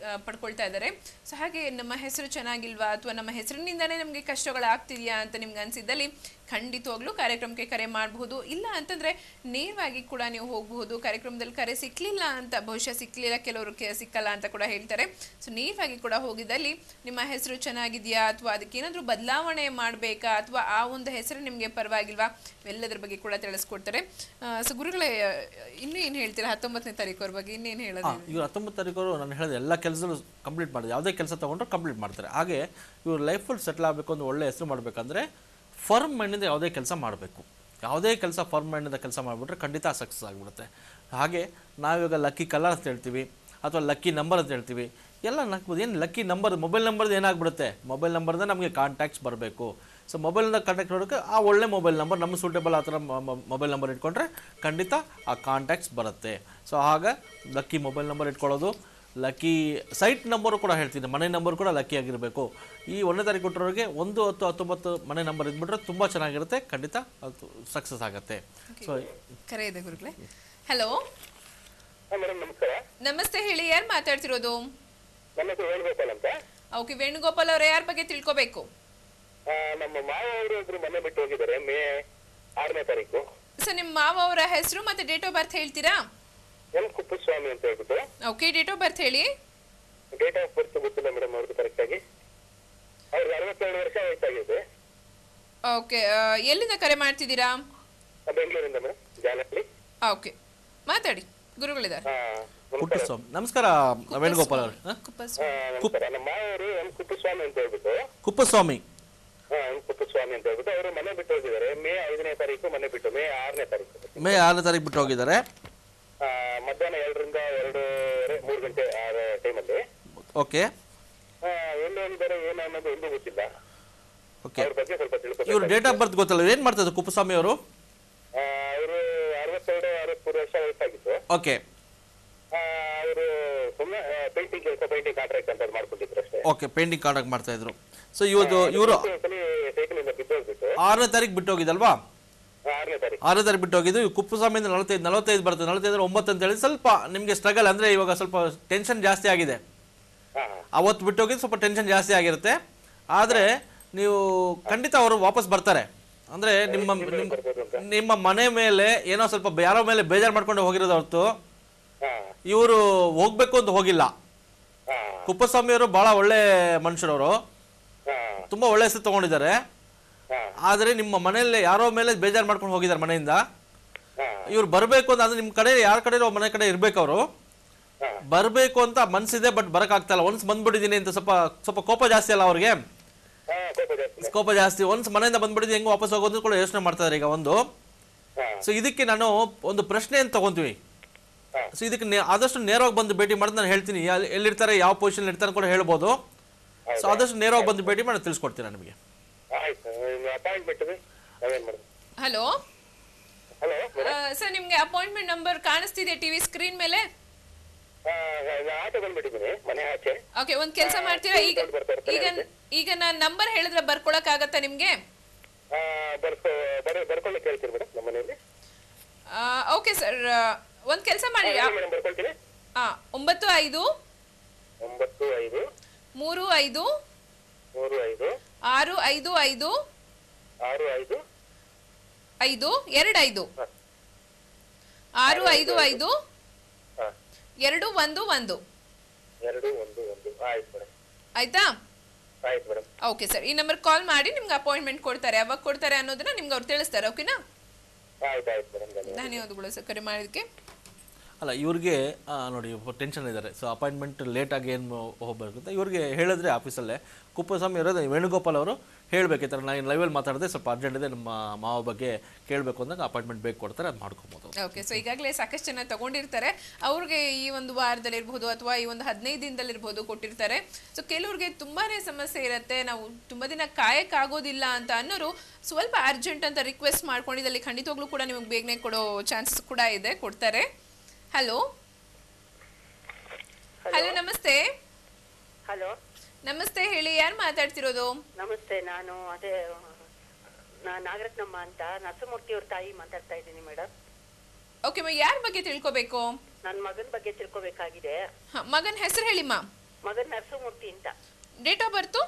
ಪಡ್ಕೊಳ್ತಾ ಇದ್ದಾರೆ. ಸೊ ಹಾಗೆ ನಮ್ಮ ಹೆಸರು ಚೆನ್ನಾಗಿಲ್ವಾ ಅಥವಾ ನಮ್ಮ ಹೆಸರಿನಿಂದನೇ ನಮಗೆ ಕಷ್ಟಗಳಾಗ್ತಿದೆಯಾ ಅಂತ ನಿಮ್ಗೆ ಅನಿಸಿದ್ದಲ್ಲಿ ಖಂಡಿತವಾಗ್ಲೂ ಕಾರ್ಯಕ್ರಮಕ್ಕೆ ಕರೆ ಮಾಡಬಹುದು. ಇಲ್ಲ ಅಂತಂದರೆ ನೇರವಾಗಿ ಕೂಡ ನೀವು ಹೋಗಬಹುದು. ಕಾರ್ಯಕ್ರಮದಲ್ಲಿ ಕರೆ ಸಿಕ್ಕಲಿಲ್ಲ ಅಂತ, ಬಹುಶಃ ಸಿಕ್ಕಲಿಲ್ಲ, ಕೆಲವರು ಸಿಕ್ಕಲ್ಲ ಅಂತ ಕೂಡ ಹೇಳ್ತಾರೆ. ಸೊ ನೇರವಾಗಿ ಕೂಡ ಹೋಗಿದ್ದಲ್ಲಿ ನಿಮ್ಮ ಹೆಸರು ಚೆನ್ನಾಗಿದೆಯಾ ಅಥವಾ ಅದಕ್ಕೇನಾದರೂ ಬದಲಾವಣೆ ಮಾಡಬೇಕಾ ಅಥವಾ ಆ ಒಂದು ಹೆಸರು ನಿಮಗೆ ಪರವಾಗಿಲ್ವಾ ಎಲ್ಲದರ ಬಗ್ಗೆ ಕೂಡ ತಿಳಿಸ್ಕೊಡ್ತಾರೆ. ಸೊ ಗುರುಗಳೇ ಇನ್ನೂ ಏನು ಹೇಳ್ತೀರಾ 19ನೇ ತಾರೀಕು ಬಗ್ಗೆ ಇನ್ನೇನು ಹೇಳೋದು? ಇವರು 19 ತಾರೀಕು ನಾನು ಹೇಳಿದೆ ಎಲ್ಲ ಕೆಲಸಗಳು ಕಂಪ್ಲೀಟ್ ಮಾಡಿದೆ, ಯಾವುದೇ ಕೆಲಸ ತೊಗೊಂಡ್ರೆ ಕಂಪ್ಲೀಟ್ ಮಾಡ್ತಾರೆ. ಹಾಗೆ ಇವರು ಲೈಫಲ್ಲಿ ಸೆಟ್ಲ್ ಆಗಬೇಕು, ಒಂದು ಒಳ್ಳೆ ಹೆಸರು ಮಾಡಬೇಕಂದ್ರೆ ಫರ್ಮ್ ಮೈಂಡಿಂದ ಯಾವುದೇ ಕೆಲಸ ಮಾಡಬೇಕು. ಯಾವುದೇ ಕೆಲಸ ಫರ್ಮ್ ಮೈಂಡಿಂದ ಕೆಲಸ ಮಾಡಿಬಿಟ್ರೆ ಖಂಡಿತ ಸಕ್ಸಸ್ ಆಗಿಬಿಡುತ್ತೆ. ಹಾಗೆ ನಾವಿವಾಗ ಲಕ್ಕಿ ಕಲರ್ ಅಂತ ಹೇಳ್ತೀವಿ ಅಥವಾ ಲಕ್ಕಿ ನಂಬರ್ ಅಂತ ಹೇಳ್ತೀವಿ. ಎಲ್ಲ ಏನು ಲಕ್ಕಿ ನಂಬರ್, ಮೊಬೈಲ್ ನಂಬರ್ದು ಏನಾಗ್ಬಿಡುತ್ತೆ, ಮೊಬೈಲ್ ನಂಬರ್ದ ನಮಗೆ ಕಾಂಟ್ಯಾಕ್ಟ್ಸ್ ಬರಬೇಕು. ಸೊ ಮೊಬೈಲಿಂದ ಕಾಂಟ್ಯಾಕ್ಟ್ ಮಾಡೋಕ್ಕೆ ಆ ಒಳ್ಳೆ ಮೊಬೈಲ್ ನಂಬರ್ ನಮ್ಮ ಸೂಟೇಬಲ್ ಆ ಥರ ಮೊಬೈಲ್ ನಂಬರ್ ಇಟ್ಕೊಂಡ್ರೆ ಖಂಡಿತ ಆ ಕಾಂಟ್ಯಾಕ್ಟ್ಸ್ ಬರುತ್ತೆ. ಸೊ ಆಗ ಲಕ್ಕಿ ಮೊಬೈಲ್ ನಂಬರ್ ಇಟ್ಕೊಳ್ಳೋದು, ಲಕ್ಕಿ ಸೈಟ್ ನಂಬರು ಕೂಡ ಹೇಳ್ತೀನಿ, ಮನೆ ನಂಬರ್ ಕೂಡ ಲಕ್ಕಿ ಆಗಿರಬೇಕು. ಈ 1ನೇ ತಾರೀಕು ಕೊಟ್ಟರೋರಿಗೆ 1, 10, 19 ಮನೆ ನಂಬರ್ ಇದ್ಬಿಟ್ರೆ ತುಂಬ ಚೆನ್ನಾಗಿರುತ್ತೆ, ಖಂಡಿತ ಅದು ಸಕ್ಸಸ್ ಆಗುತ್ತೆ. ಸೊ ಕರೆ ಇದೆ ಗುರುಗಳೇ. ಹಲೋ ಮೇಡಮ್ ನಮಸ್ಕಾರ. ನಮಸ್ತೆ, ಹೇಳಿ, ಯಾರು ಮಾತಾಡ್ತಿರೋದು? ನನ್ನ ಹೆಸರು ವೇಣುಗೋಪಾಲ್ ಅಂತ. ಓಕೆ, ವೇಣುಗೋಪಾಲ್ ಅವರೇ, ಯಾರ ಬಗ್ಗೆ ತಿಳ್ಕೊಬೇಕು? ನಮ್ಮ ಮಾವ ಅವರು ಒಬ್ರು ಮನೆ ಬಿಟ್ಟು ಹೋಗಿದ್ದಾರೆ ಮೇ 6ನೇ ತಾರೀಕು. ಸೊ ನಿಮ್ಮ ಮಾವ ಅವರ ಹೆಸರು ಮತ್ತೆ ಡೇಟ್ ಆಫ್ ಬರ್ತ್ ಹೇಳ್ತೀರಾ? ಎಂ ಕುಪ್ಪಸ್ವಾಮಿ ಅಂತ ಹೇಳ್ಬಿಟ್ಟು. ಓಕೆ, ಡೇಟ್ ಆಫ್ ಬರ್ತ್ ಹೇಳಿ. ಡೇಟ್ ಆಫ್ ಬರ್ತ್ ಗೊತ್ತಿಲ್ಲ ಮೇಡಮ್ ಅವ್ರದ್ದು ಕರೆಕ್ಟ್ ಆಗಿ. ಅವ್ರಿಗೆ 62 ವರ್ಷ ವಯಸ್ಸಾಗಿದೆ. ಓಕೆ, ಎಲ್ಲಿಂದ ಕರೆ ಮಾಡ್ತಿದ್ದೀರಾ? ಬೆಂಗಳೂರಿಂದ ಮೇಡಮ್, ಜಾಲಹಳ್ಳಿ. ಓಕೆ, ಮಾತಾಡಿ, ಗುರುಗಳಿದ್ದಾರೆ. ಕುಪ್ಪಸ್ವಾಮಿ. ನಮಸ್ಕಾರ ವೇಣುಗೋಪಾಲ್ ಅವರು. ನಮಸ್ಕಾರ. ನಮ್ಮ ಮಾವ ಅವರು ಎಂ ಕುಪ್ಪಸ್ವಾಮಿ ಅಂತ ಹೇಳ್ಬಿಟ್ಟು. ಕುಪ್ಪಸ್ವಾಮಿ. ಎಂ ಕುಪ್ಪಸ್ವಾಮಿ ಅಂತ ಹೇಳ್ಬಿಟ್ಟು ಅವರು ಮನೆ ಬಿಟ್ಟು ಹೋಗಿದ್ದಾರೆ ಮೇ 5ನೇ ತಾರೀಕು. ಮನೆ ಬಿಟ್ಟು ಮೇ 6ನೇ ತಾರೀಕು. ಮೇ 6ನೇ ತಾರೀಕು ಬಿಟ್ಟು ಹೋಗಿದ್ದಾರೆ. ಮಧ್ಯಾಹ್ನ 2ರಿಂದ 2-3 ಗಂಟೆ ಆ ಟೈಮಲ್ಲಿ. ಓಕೆ. ಎಲ್ಲಿ ಹೋಗಿದ್ದಾರೆ ಏನು ಅನ್ನೋದು ಒಂದು ಗೊತ್ತಿಲ್ಲ. ಓಕೆ, ಅವ್ರ ಬಗ್ಗೆ ಸ್ವಲ್ಪ ತಿಳ್ಕೊಬೇಕು. ಇವರು ಡೇಟ್ ಆಫ್ ಬರ್ತ್ ಗೊತ್ತಲ್ಲ, ಏನು ಮಾಡ್ತಾರೆ ಕುಪ್ಪಸ್ವಾಮಿ ಅವರು? ಅವರು 62-63 ವರ್ಷ ವಯಸ್ಸಾಗಿತ್ತು. ಓಕೆ. ಅವರು ಸುಮ್ಮನೆ ಪೇಂಟಿಂಗ್ ಕೆಲಸ, ಪೇಂಟಿಂಗ್ ಕಾಂಟ್ರಾಕ್ಟ್ ಅಂತ ಮಾಡ್ಕೊಂಡಿದ್ರು ಅಷ್ಟೇ. ಓಕೆ, ಪೇಂಟಿಂಗ್ ಕಾಂಟ್ರಾಕ್ಟ್ ಮಾಡ್ತಾ ಇದ್ರು. ಸೊ ಇವರು ಸೈಕಲಿಂದ ಬಿದ್ದೋಗ್ಬಿಟ್ಟು 6ನೇ ತಾರೀಕು ಬಿಟ್ಟು ಹೋಗಿದ್ದಲ್ವಾ? 6ನೇ ತಾರೀಕು. 6ನೇ ತಾರೀಕು ಬಿಟ್ಟು ಹೋಗಿದ್ದು. ಕುಪ್ಪಸ್ವಾಮಿಯಿಂದ 45 ಬರ್ತದೆ, 45 9 ಅಂತ ಹೇಳಿ ಸ್ವಲ್ಪ ನಿಮಗೆ ಸ್ಟ್ರಗಲ್, ಅಂದರೆ ಇವಾಗ ಸ್ವಲ್ಪ ಟೆನ್ಷನ್ ಜಾಸ್ತಿ ಆಗಿದೆ. ಅವತ್ತು ಬಿಟ್ಟು ಹೋಗಿದ್ದು ಸ್ವಲ್ಪ ಟೆನ್ಷನ್ ಜಾಸ್ತಿ ಆಗಿರುತ್ತೆ. ಆದರೆ ನೀವು ಖಂಡಿತ ಅವರು ವಾಪಸ್ ಬರ್ತಾರೆ. ಅಂದರೆ ನಿಮ್ಮ ಮನೆ ಮೇಲೆ ಏನೋ ಸ್ವಲ್ಪ ಯಾರೋ ಮೇಲೆ ಬೇಜಾರು ಮಾಡ್ಕೊಂಡು ಹೋಗಿರೋದು ಹೊರತು ಇವರು ಹೋಗ್ಬೇಕು ಅಂತ ಹೋಗಿಲ್ಲ. ಕುಪ್ಪಸ್ವಾಮಿಯವರು ಬಹಳ ಒಳ್ಳೆ ಮನುಷ್ಯರವರು, ತುಂಬಾ ಒಳ್ಳೆ ಹೆಸರು ತಗೊಂಡಿದ್ದಾರೆ. ಆದರೆ ನಿಮ್ಮ ಮನೆಯಲ್ಲಿ ಯಾರೋ ಮೇಲೆ ಬೇಜಾರು ಮಾಡ್ಕೊಂಡು ಹೋಗಿದ್ದಾರೆ ಮನೆಯಿಂದ. ಇವ್ರು ಬರಬೇಕು ಅಂತ, ಅಂದ್ರೆ ನಿಮ್ಮ ಕಡೆ ಯಾರ ಕಡೆ ಮನೆ ಕಡೆ ಇರ್ಬೇಕು, ಅವರು ಬರಬೇಕು ಅಂತ ಮನ್ಸಿದೆ, ಬಟ್ ಬರಕಾಗ್ತಾ ಇಲ್ಲ. ಒನ್ಸ್ ಬಂದ್ಬಿಟ್ಟಿದ್ದೀನಿ ಅಂತ ಸ್ವಲ್ಪ ಕೋಪ ಜಾಸ್ತಿ ಅಲ್ಲ ಅವ್ರಿಗೆ, ಕೋಪ ಜಾಸ್ತಿ. ಒನ್ಸ್ ಮನೆಯಿಂದ ಬಂದ್ಬಿಟ್ಟಿದ್ದೀನಿ, ಹೆಂಗೆ ವಾಪಸ್ ಹೋಗೋದು ಕೂಡ ಯೋಚನೆ ಮಾಡ್ತಾರೆ ಈಗ ಒಂದು. ಸೊ ಇದಕ್ಕೆ ನಾನು ಒಂದು ಪ್ರಶ್ನೆ ಅಂತ ತಗೊಂತೀವಿ. ಸೊ ಇದಕ್ಕೆ ಆದಷ್ಟು ನೇರವಾಗಿ ಬಂದು ಭೇಟಿ ಮಾಡಿ ನಾನು ಹೇಳ್ತೀನಿ, ಎಲ್ಲಿರ್ತಾರೆ, ಯಾವ ಪೊಸಿಷನ್ ಇರ್ತಾರೆ ಕೂಡ ಹೇಳ್ಬೋದು. ಸೊ ಆದಷ್ಟು ನೇರವಾಗಿ ಬಂದು ಭೇಟಿ ಮಾಡಿ ತಿಳಿಸ್ಕೊಡ್ತೀನಿ ನಿಮಗೆ. ಹಲೋ ಸರ್, ನಿಮ್ಗೆ ಅಪಾಯಿಂಟ್ಮೆಂಟ್ ನಂಬರ್ ಕಾಣಿಸ್ತಿದೆ ಟಿವಿ ಸ್ಕ್ರೀನ್ ಮೇಲೆ? ಓಕೆ, ಒಂದ್ ಕೆಲಸ ಮಾಡ್ತೀರಾ, ಈಗ ನಾನು ನಂಬರ್ ಹೇಳಿದ್ರೆ ಬರ್ಕೊಳಕ್ ಆಗತ್ತಾ ನಿಮ್ಗೆ? ಓಕೆ ಸರ್, ಒಂದ್ ಕೆಲಸ ಮಾಡಿ. 95 35 655 525 655 211. ಆಯ್ತಾ? ಓಕೆ ಸರ್, ಈ ನಂಬರ್ ಕಾಲ್ ಮಾಡಿ ನಿಮ್ಗೆ ಅಪಾಯಿಂಟ್ಮೆಂಟ್ ಕೊಡ್ತಾರೆ. ಯಾವಾಗ ಕೊಡ್ತಾರೆ ಅನ್ನೋದನ್ನ ನಿಮ್ಗೆ ಅವ್ರು ತಿಳಿಸ್ತಾರೆ. ಓಕೆನಾ? ಧನ್ಯವಾದಗಳು ಸರ್ ಕರೆ ಮಾಡೋದಕ್ಕೆ. ಅಲ್ಲ, ಇವ್ರಿಗೆ ನೋಡಿ ಟೆನ್ಷನ್ ಇದ್ದಾರೆ. ಸೊ ಅಪಾಯಿಂಟ್ಮೆಂಟ್ ಲೇಟಾಗಿ ಏನು ಹೋಗ್ಬೇಕು ಅಂತ ಇವ್ರಿಗೆ ಹೇಳಿದ್ರೆ ಆಫೀಸಲ್ಲೇ ಕುಪ್ಪಸ್ವಾಮಿ ಇರೋದು ವೇಣುಗೋಪಾಲ್ ಅವರು ಹೇಳಬೇಕು, ಈ ಥರ ನಾನು ಲೈವಲ್ಲಿ ಮಾತಾಡಿದೆ, ಸ್ವಲ್ಪ ಅರ್ಜೆಂಟ್ ಇದೆ, ನಮ್ಮ ಮಾವ ಬಗ್ಗೆ ಕೇಳಬೇಕು ಅಂದಾಗ ಅಪಾಯಿಂಟ್ಮೆಂಟ್ ಬೇಕು ಕೊಡ್ತಾರೆ, ಅದು ಮಾಡ್ಕೊಬೋದು. ಓಕೆ, ಸೊ ಈಗಾಗಲೇ ಸಾಕಷ್ಟು ಜನ ತಗೊಂಡಿರ್ತಾರೆ. ಅವ್ರಿಗೆ ಈ ಒಂದು ವಾರದಲ್ಲಿ ಇರ್ಬೋದು ಅಥವಾ ಈ ಒಂದು 15 ದಿನದಲ್ಲಿ ಇರ್ಬೋದು ಕೊಟ್ಟಿರ್ತಾರೆ. ಸೊ ಕೆಲವ್ರಿಗೆ ತುಂಬಾನೇ ಸಮಸ್ಯೆ ಇರುತ್ತೆ, ನಾವು ತುಂಬಾ ದಿನ ಕಾಯಕ್ಕಾಗೋದಿಲ್ಲ ಅಂತ ಅನ್ನೋರು ಸ್ವಲ್ಪ ಅರ್ಜೆಂಟ್ ಅಂತ ರಿಕ್ವೆಸ್ಟ್ ಮಾಡ್ಕೊಂಡಿದ್ದಲ್ಲಿ ಖಂಡಿತವಾಗ್ಲೂ ಕೂಡ ನಿಮಗೆ ಬೇಗನೆ ಕೊಡೋ ಚಾನ್ಸಸ್ ಕೂಡ ಇದೆ, ಕೊಡ್ತಾರೆ. ಹಲೋ ಹಲೋ ನಮಸ್ತೆ. ಹಲೋ ನಮಸ್ತೆ, ಹೇಳಿ, ಯಾರು ಮಾತಾಡ್ತಿರೋದು? ನಮಸ್ತೆ, ನಾನು ನಾಗರತ್ನಮ್ಮ ಅಂತ ನರಸಮೂರ್ತಿ ಅವ್ರ ತಾಯಿ ಮಾತಾಡ್ತಾ ಇದ್ದೀನಿ ಮೇಡಮ್. ಓಕೆ, ಯಾರ ಬಗ್ಗೆ ತಿಳ್ಕೊಬೇಕು? ನನ್ನ ಮಗನ ಬಗ್ಗೆ ತಿಳ್ಕೊಬೇಕಾಗಿದೆ. ಮಗನ ಹೆಸರು ಹೇಳಿಮ್ಮ. ಮಗನ್ ನರಸಮೂರ್ತಿ ಅಂತ. Date of birth?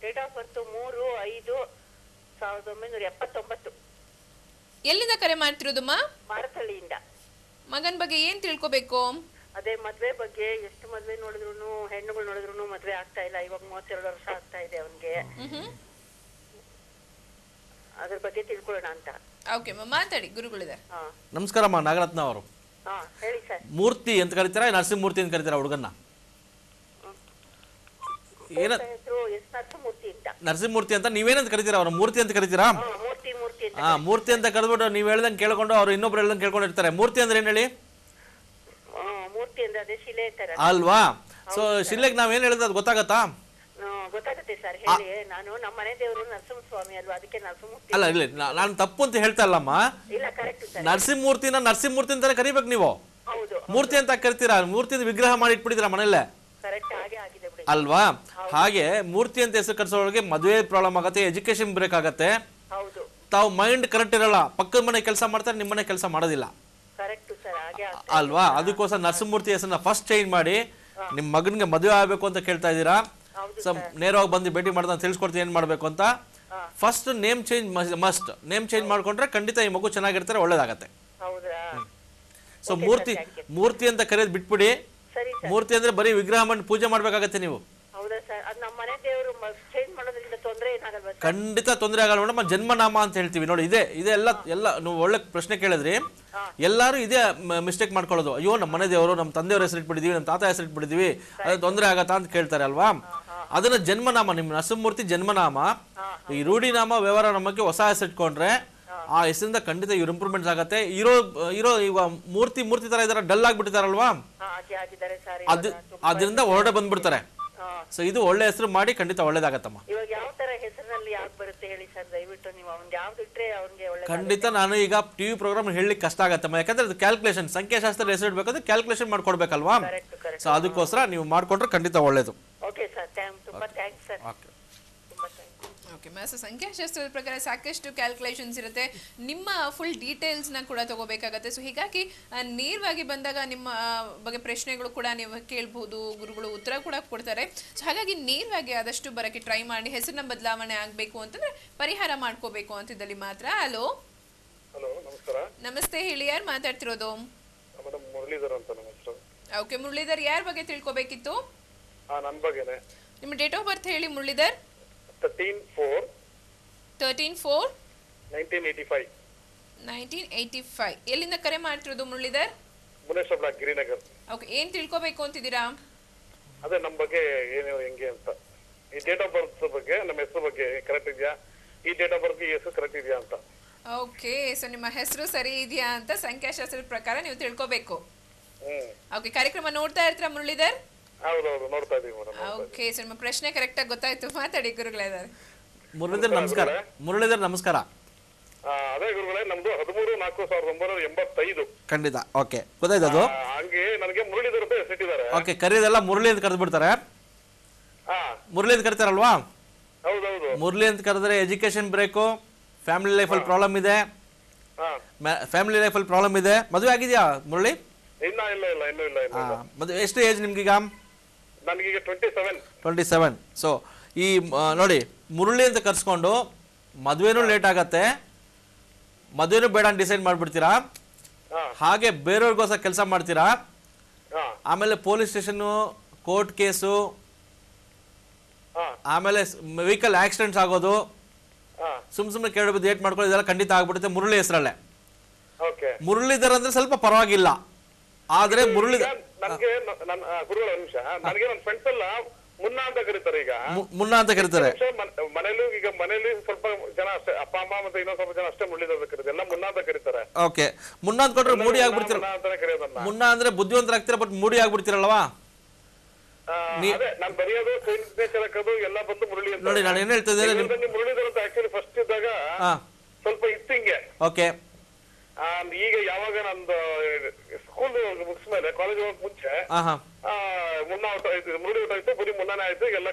Date of birth 3/5/1979. ಎಲ್ಲಿಂದ ಕರೆ ಮಾಡ್ತಿರೋದಮ್ಮ? ಮಾರತಳ್ಳಿಯಿಂದ. ಮಗನ ಬಗ್ಗೆ ಏನ್ ತಿಳ್ಕೊಬೇಕು? ಅದೇ ಮದ್ವೆ ಬಗ್ಗೆ, ಎಷ್ಟು ಮದ್ವೆ ನೋಡಿದ್ರು ಹೆಣ್ಣುಗಳು ನೋಡಿದ್ರು ಮದ್ವೆ ಆಗ್ತಾ ಇಲ್ಲ. ಇವಾಗ 32 ವರ್ಷ ಆಗ್ತಾ ಇದೆ ಅವನ್ಗೆ. ಅದ್ರ ಬಗ್ಗೆ ತಿಳ್ಕೊಳ್ಳೋಣ ಅಂತ. ಓಕೆ, ಮಾತಾಡಿ, ಗುರುಗಳಿದ್ದಾರೆ. ನಮಸ್ಕಾರಮ್ಮ, ನಾಗರತ್ನ ಅವರು. ಹೇಳಿ ಸರ್. ಮೂರ್ತಿ ಅಂತ ಕರೀತಾರ, ನರಸಿಂಹಮೂರ್ತಿ ಅಂತ ಕರೀತಾರ ಹುಡುಗನ್ನ? ಏನ ನರಸಿಂಹಮೂರ್ತಿ ಅಂತ. ನರಸಿಂಹಮೂರ್ತಿ ಅಂತ ನೀವೇನಂತ ಕರಿತೀರಾ? ಅವ್ರ ಮೂರ್ತಿ ಅಂತ ಕರಿತೀರಾ? ಮೂರ್ತಿ ಅಂತ ಕರೆದ್ಬಿಟ್ಟು ನೀವ್ ಹೇಳ್ದಂಗೆ ಕೇಳ್ಕೊಂಡು ಅವ್ರು ಇನ್ನೊಬ್ರು ಹೇಳ್ದಂಗೆ ಕೇಳ್ಕೊಂಡಿರ್ತಾರೆ. ಮೂರ್ತಿ ಅಂದ್ರೆ ಏನ್ ಹೇಳಿ? ಮೂರ್ತಿ ಅಂದ್ರೆ ಅದೇ ಶಿಲೆ ತರ ಅಲ್ವಾ? ಸೊ ಶಿಲೆಗೆ ನಾವೇನ್ ಹೇಳಿದ್ರೆ ಅದು ಗೊತ್ತಾಗತ್ತಾ? ಗೊತ್ತಾಗುತ್ತೆ ಸರ್, ಹೇಳಿ. ನಾನು ನಮ್ಮ ಮನೆ ದೇವರು ನರಸಿಂಹಸ್ವಾಮಿ ಅಲ್ವಾ, ಅದಕ್ಕೆ ನರಸಿಂಹಮೂರ್ತಿ. ಅಲ್ಲ ಇಲ್ಲ, ನಾನು ತಪ್ಪು ಅಂತ ಹೇಳ್ತಾ ಇಲ್ಲಮ್ಮ. ಇಲ್ಲ, ಕರೆಕ್ಟ್ ಸರ್. ನರಸಿಂಹಮೂರ್ತಿ ಅಂತಾನೆ ಕರಿಬೇಕು ನೀವು. ಹೌದು, ಮೂರ್ತಿ ಅಂತ ಕರಿತೀರಾ? ಮೂರ್ತಿ ವಿಗ್ರಹ ಮಾಡಿ ಇಟ್ಬಿಟ್ಟಿದ್ದೀರಾ ಮನೆಯಲ್ಲೇ ಕರೆಕ್ಟ್, ಹಾಗೆ ಆಗಿದೆ ಬಿಡಿ. ಅಲ್ವಾ? ಹಾಗೆ ಮೂರ್ತಿ ಅಂತ ಹೆಸರು ಕರ್ಸೋರಿಗೆ ಮದುವೆ ಪ್ರಾಬ್ಲಮ್ ಆಗತ್ತೆ, ಎಜುಕೇಶನ್ ಬ್ರೇಕ್ ಆಗತ್ತೆ. ಹೌದು, ತಾವು ಮೈಂಡ್ ಕರೆಕ್ಟ್ ಇರಲ್ಲ, ಪಕ್ಕದ ಮನೆ ಕೆಲಸ ಮಾಡ್ತಾರೆ, ನಿಮ್ಮ ಮನೆ ಕೆಲಸ ಮಾಡೋದಿಲ್ಲ. ಕರೆಕ್ಟ್ ಸರ್, ಹಾಗೆ ಅಲ್ವಾ? ಅದಕ್ಕೋಸ್ಕರ ನರಸಿಂಹಮೂರ್ತಿ ಹೆಸರನ್ನ ಫಸ್ಟ್ ಚೇಂಜ್ ಮಾಡಿ ನಿಮ್ಮ ಮಗನಿಗೆ ಮದುವೆ ಆಗ್ಬೇಕು ಅಂತ ಕೇಳ್ತಾ ಇದ್ದೀರಾ. ಸೊ ನೇರವಾಗಿ ಬಂದು ಭೇಟಿ ಮಾಡ್ತಾ ತಿಳಿಸ್ಕೊಡ್ತೀನಿ ಏನ್ ಮಾಡ್ಬೇಕು ಅಂತ. First name change must. Name change ಮಾಡ್ಕೊಂಡ್ರೆ ಖಂಡಿತ ಈ ಮಗು ಚೆನ್ನಾಗಿರ್ತಾರೆ, ಒಳ್ಳೇದಾಗತ್ತೆ. ಸೊ ಮೂರ್ತಿ ಅಂತ ಕರೆಯೋದು ಬಿಟ್ಬಿಡಿ. ಮೂರ್ತಿ ಅಂದ್ರೆ ಬರೀ ವಿಗ್ರಹ ಮಾಡಿ ಪೂಜೆ ಮಾಡ್ಬೇಕಾಗತ್ತೆ ನೀವು. ಖಂಡಿತ ತೊಂದರೆ ಆಗಲ್ಲ ಮೇಡಮ್. ಜನ್ಮನಾಮ ಅಂತ ಹೇಳ್ತೀವಿ ನೋಡಿ, ಇದೆ ಎಲ್ಲ ನೀವು ಒಳ್ಳೆ ಪ್ರಶ್ನೆ ಕೇಳಿದ್ರಿ. ಎಲ್ಲಾರು ಇದೇ ಮಿಸ್ಟೇಕ್ ಮಾಡ್ಕೊಳ್ಳೋದು. ಅಯ್ಯೋ ನಮ್ಮ ಮನೆ ದೇವರು, ನಮ್ಮ ತಂದೆಯವ್ರ ಹೆಸರು ಇಟ್ಬಿಟ್ಟಿದೀವಿ, ನಮ್ಮ ತಾತ ಹೆಸರು ಇಟ್ಬಿಟ್ಟಿದೀವಿ, ಅದು ತೊಂದರೆ ಆಗತ್ತಾ ಅಂತ ಕೇಳ್ತಾರೆ ಅಲ್ವಾ? ಅದನ್ನ ಜನ್ಮನಾಮ, ನಿಮ್ಮ ನರಸಿಂಹಮೂರ್ತಿ ಜನ್ಮನಾಮ. ಈ ರೂಢಿನಾಮ ವ್ಯವಹಾರ ನಾಮಕ್ಕೆ ಹೊಸ ಹೆಸರು ಇಟ್ಕೊಂಡ್ರೆ ಆ ಹೆಸರಿಂದ ಖಂಡಿತ ಇವ್ರ ಇಂಪ್ರೂವ್ಮೆಂಟ್ಸ್ ಆಗತ್ತೆ. ಇರೋ ಈಗ ಮೂರ್ತಿ ತರ ಇದಾರೆ, ಡಲ್ ಆಗ್ಬಿಟ್ಟಿದಾರಲ್ವಾ, ಅದರಿಂದ ಹೊರಡೆ ಬಂದ್ಬಿಡ್ತಾರೆ. ಸೊ ಇದು ಒಳ್ಳೆ ಹೆಸರು ಮಾಡಿ ಖಂಡಿತ ಒಳ್ಳೇದಾಗತ್ತಮ್ಮ. ಖಂಡಿತ ನಾನು ಈಗ ಟಿವಿ ಪ್ರೋಗ್ರಾಮ್ ಹೇಳಲಿಕ್ಕೆ ಕಷ್ಟ ಆಗತ್ತಮ್ಮ, ಯಾಕಂದ್ರೆ ಅದು ಕ್ಯಾಲ್ಕುಲೇಷನ್, ಸಂಖ್ಯಾಶಾಸ್ತ್ರ ಹೆಸರು ಇಡ್ಬೇಕಂದ್ರೆ ಕ್ಯಾಲ್ಕುಲೇಷನ್ ಮಾಡ್ಕೊಡ್ಬೇಕಲ್ವಾ? ಸೊ ಅದಕ್ಕೋಸ್ಕರ ನೀವು ಮಾಡ್ಕೊಂಡ್ರೆ ಖಂಡಿತ ಒಳ್ಳೇದು. ಸೊ ಸಂಖ್ಯಾಶಾಸ್ತ್ರದ ಪ್ರಕಾರ ಸಾಕಷ್ಟು ಕ್ಯಾಲ್ಕುಲೇಷನ್ಸ್ ಇರುತ್ತೆ, ನಿಮ್ಮ ಫುಲ್ ಡೀಟೇಲ್ಸ್ನ ಕೂಡ ತಗೋಬೇಕಾಗತ್ತೆ. ಸೊ ಹೀಗಾಗಿ ನೇರವಾಗಿ ಬಂದಾಗ ನಿಮ್ಮ ಬಗ್ಗೆ ಪ್ರಶ್ನೆಗಳು ಕೂಡ ನೀವು ಕೇಳ್ಬೋದು, ಗುರುಗಳು ಉತ್ತರ ಕೂಡ ಕೊಡ್ತಾರೆ. ಸೊ ಹಾಗಾಗಿ ನೇರವಾಗಿ ಆದಷ್ಟು ಬರೋಕ್ಕೆ ಟ್ರೈ ಮಾಡಿ. ಹೆಸರಿನ ಬದಲಾವಣೆ ಆಗಬೇಕು ಅಂತಂದ್ರೆ ಪರಿಹಾರ ಮಾಡ್ಕೋಬೇಕು ಅಂತಿದ್ದಲ್ಲಿ ಮಾತ್ರ. ಹಲೋ ನಮಸ್ತೆ, ಹೇಳಿ, ಯಾರು ಮಾತಾಡ್ತಿರೋದು? ಓಕೆ ಮುರಳೀಧರ್, ಯಾರ ಬಗ್ಗೆ ತಿಳ್ಕೊಬೇಕಿತ್ತು? ನಿಮ್ಮ ಡೇಟ್ ಆಫ್ ಬರ್ತ್ ಹೇಳಿ ಮುರಳೀಧರ್. 13/4/1985. ಎಲ್ಲಿಂದ ಕರೆ ಮಾಡ್ತಿರೋದು ಮುರಳೀಧರ್? ಗಿರಿನಗರ್. ಓಕೆ, ಏನ್ ತಿಳ್ಕೊಬೇಕು ಅಂತಿದ್ದೀರಾ? ಅದೇ ನಮ್ಮ ಬಗ್ಗೆ ಏನು ಹೆಂಗೆ ಅಂತ, ಈ ಡೇಟ್ ಆಫ್ ಬರ್ತ್ ಬಗ್ಗೆ, ನಮ್ಮ ಹೆಸರು ಬಗ್ಗೆ ಕರೆಕ್ಟ್ ಇದೆಯಾ, ಈ ಡೇಟ್ ಆಫ್ ಬರ್ತ್ ಈ ಹೆಸರು ಕರೆಕ್ಟ್ ಇದೆಯಾ ಅಂತ. ಓಕೆ, ಸೊ ನಿಮ್ಮ ಹೆಸರು ಸರಿ ಇದೆಯಾ ಅಂತ ಸಂಖ್ಯಾಶಾಸ್ತ್ರದ ಪ್ರಕಾರ ನೀವು ತಿಳ್ಕೊಬೇಕು. ಓಕೆ, ಕಾರ್ಯಕ್ರಮ ನೋಡ್ತಾ ಇರ್ತೀರಾ ಮುರಳೀಧರ್? ಹೌದೌದು, ನೋಡ್ತಾ ಇದೀವಿ ಮೇಡಮ್. ಓಕೆ, ಸೊ ನಿಮ್ಮ ಪ್ರಶ್ನೆ ಕರೆಕ್ಟ್ ಆಗಿ ಗೊತ್ತಾಯ್ತು, ಮಾತಾಡಿ ಗುರುಗಳಿದ್ದಾರೆ. ಮುರಳೀಧರ್ ನಮಸ್ಕಾರ. ಮುರಳೀಧರ್ ನಮಸ್ಕಾರ. ಅದೇ ಗುರುಗಳೇ, ನಮ್ದು 13/4/1985. ಖಂಡಿತ. ಓಕೆ, ಗೊತ್ತಾಯ್ತು ಅದು. ಹಂಗೆ ನನಗೆ ಮುರಳೀಧರ್ ಅಂತ ಹೆಸರಿಟ್ಟಿದ್ದಾರೆ. ಓಕೆ, ಕರೆಯೋದೆಲ್ಲ ಮುರಳಿ ಅಂತ ಕರೆದು ಬಿಡ್ತಾರೆ. ಮುರಳಿ ಅಂತ ಕರಿತಾರಲ್ವಾ? ಹೌದೌದು. ಮುರಳಿ ಅಂತ ಕರೆದ್ರೆ ಎಜುಕೇಶನ್ ಬ್ರೇಕು, ಫ್ಯಾಮಿಲಿ ಲೈಫಲ್ಲಿ ಪ್ರಾಬ್ಲಮ್ ಇದೆ. ಮದುವೆ ಆಗಿದೆಯಾ ಮುರಳಿ? ಇನ್ನೂ ಇಲ್ಲ. ಮದುವೆ ಎಷ್ಟು ಏಜ್ ನಿಮ್ಗೀಗ? ನನಗೀಗ 27. ಸೊ ಈ ನೋಡಿ, ಮುರಳಿ ಅಂತ ಕರ್ಸ್ಕೊಂಡು ಮದುವೆನೂ ಲೇಟ್ ಆಗತ್ತೆ, ಮದುವೆನೂ ಬೇಡ ಅಂತ ಡಿಸೈಡ್ ಮಾಡ್ಬಿಡ್ತೀರಾ, ಹಾಗೆ ಬೇರೆಯವ್ರಿಗೋಸ್ಕರ ಕೆಲಸ ಮಾಡ್ತೀರಾ, ಆಮೇಲೆ ಪೊಲೀಸ್ ಸ್ಟೇಷನ್ನು, ಕೋರ್ಟ್ ಕೇಸು, ಆಮೇಲೆ ವೆಹಿಕಲ್ ಆಕ್ಸಿಡೆಂಟ್ಸ್ ಆಗೋದು, ಸುಮ್ಮನೆ ಕೇಳಬಹುದು, ಏಟ್ ಮಾಡ್ಕೊಳ್ಳಿ, ಇದೆಲ್ಲ ಖಂಡಿತ ಆಗ್ಬಿಡುತ್ತೆ ಮುರಳಿ ಹೆಸರಲ್ಲೇ. ಮುರಳೀಧರ್ ಅಂದ್ರೆ ಸ್ವಲ್ಪ ಪರವಾಗಿಲ್ಲ, ಆದ್ರೆ ಮುರಳೀಧರ್ ಮುನ್ನಾ ಅಂತ ಕರೀತಾರೆ. ಈಗ ಮುನ್ನಾ ಅಂತ ಕರೀತಾರೆ. ಮನೇಲಿ ಸ್ವಲ್ಪ ಜನ ಅಷ್ಟೇ, ಅಪ್ಪ ಅಮ್ಮ ಮತ್ತೆ ಇನ್ನೊಂದ್ ಸ್ವಲ್ಪ ಜನ ಅಷ್ಟೇ ಮುರಳೀಧರ್ ಕರೀತಾರೆ, ಎಲ್ಲ ಮುನ್ನಾ ಅಂತ ಕರೀತಾರೆ. ಓಕೆ, ಮುನ್ನಾ ಅಂತ ಕೊಟ್ರೆ ಮೂಡಿ ಆಗ್ಬಿಡ್ತೀರ. ಮುನ್ನಾ ಅಂದ್ರೆ ಬುದ್ಧಿವಂತರಾಗ್ತೀರಾ, ಬಟ್ ಮೂಡಿ ಆಗ್ಬಿಡ್ತೀರಲ್ವಾ? ನಾನು ಬರೆಯೋದು ಎಲ್ಲ ಬಂದು ಮುರಳಿ ಅಂತ. ನೋಡಿ, ನಾನು ಏನ್ ಹೇಳ್ತಾ ಇದ್ದೇನೆ, ಮುರಳೀಧರ್ ಅಂತ ಆಕ್ಚುಲಿ ಫಸ್ಟ್ ಇದ್ದಾಗ ಸ್ವಲ್ಪ ಇತ್ತು ಹಿಂಗೆ. ಓಕೆ, ಈಗ ಯಾವಾಗ ನಂದು ಸ್ಕೂಲ್ ಮುಗಿಸ್ ಮೇಲೆ ಕಾಲೇಜ್ ಹೋಗಕ್ ಮುಂಚೆ ಮುನ್ನಾ ಹೊಟ್ಟಾಯ್ತು, ಮುರಳಿ ಹೊಟ್ಟಾಯ್ತು, ಬರೀ ಮುನ್ನಾನೇ ಆಯ್ತು, ಎಲ್ಲ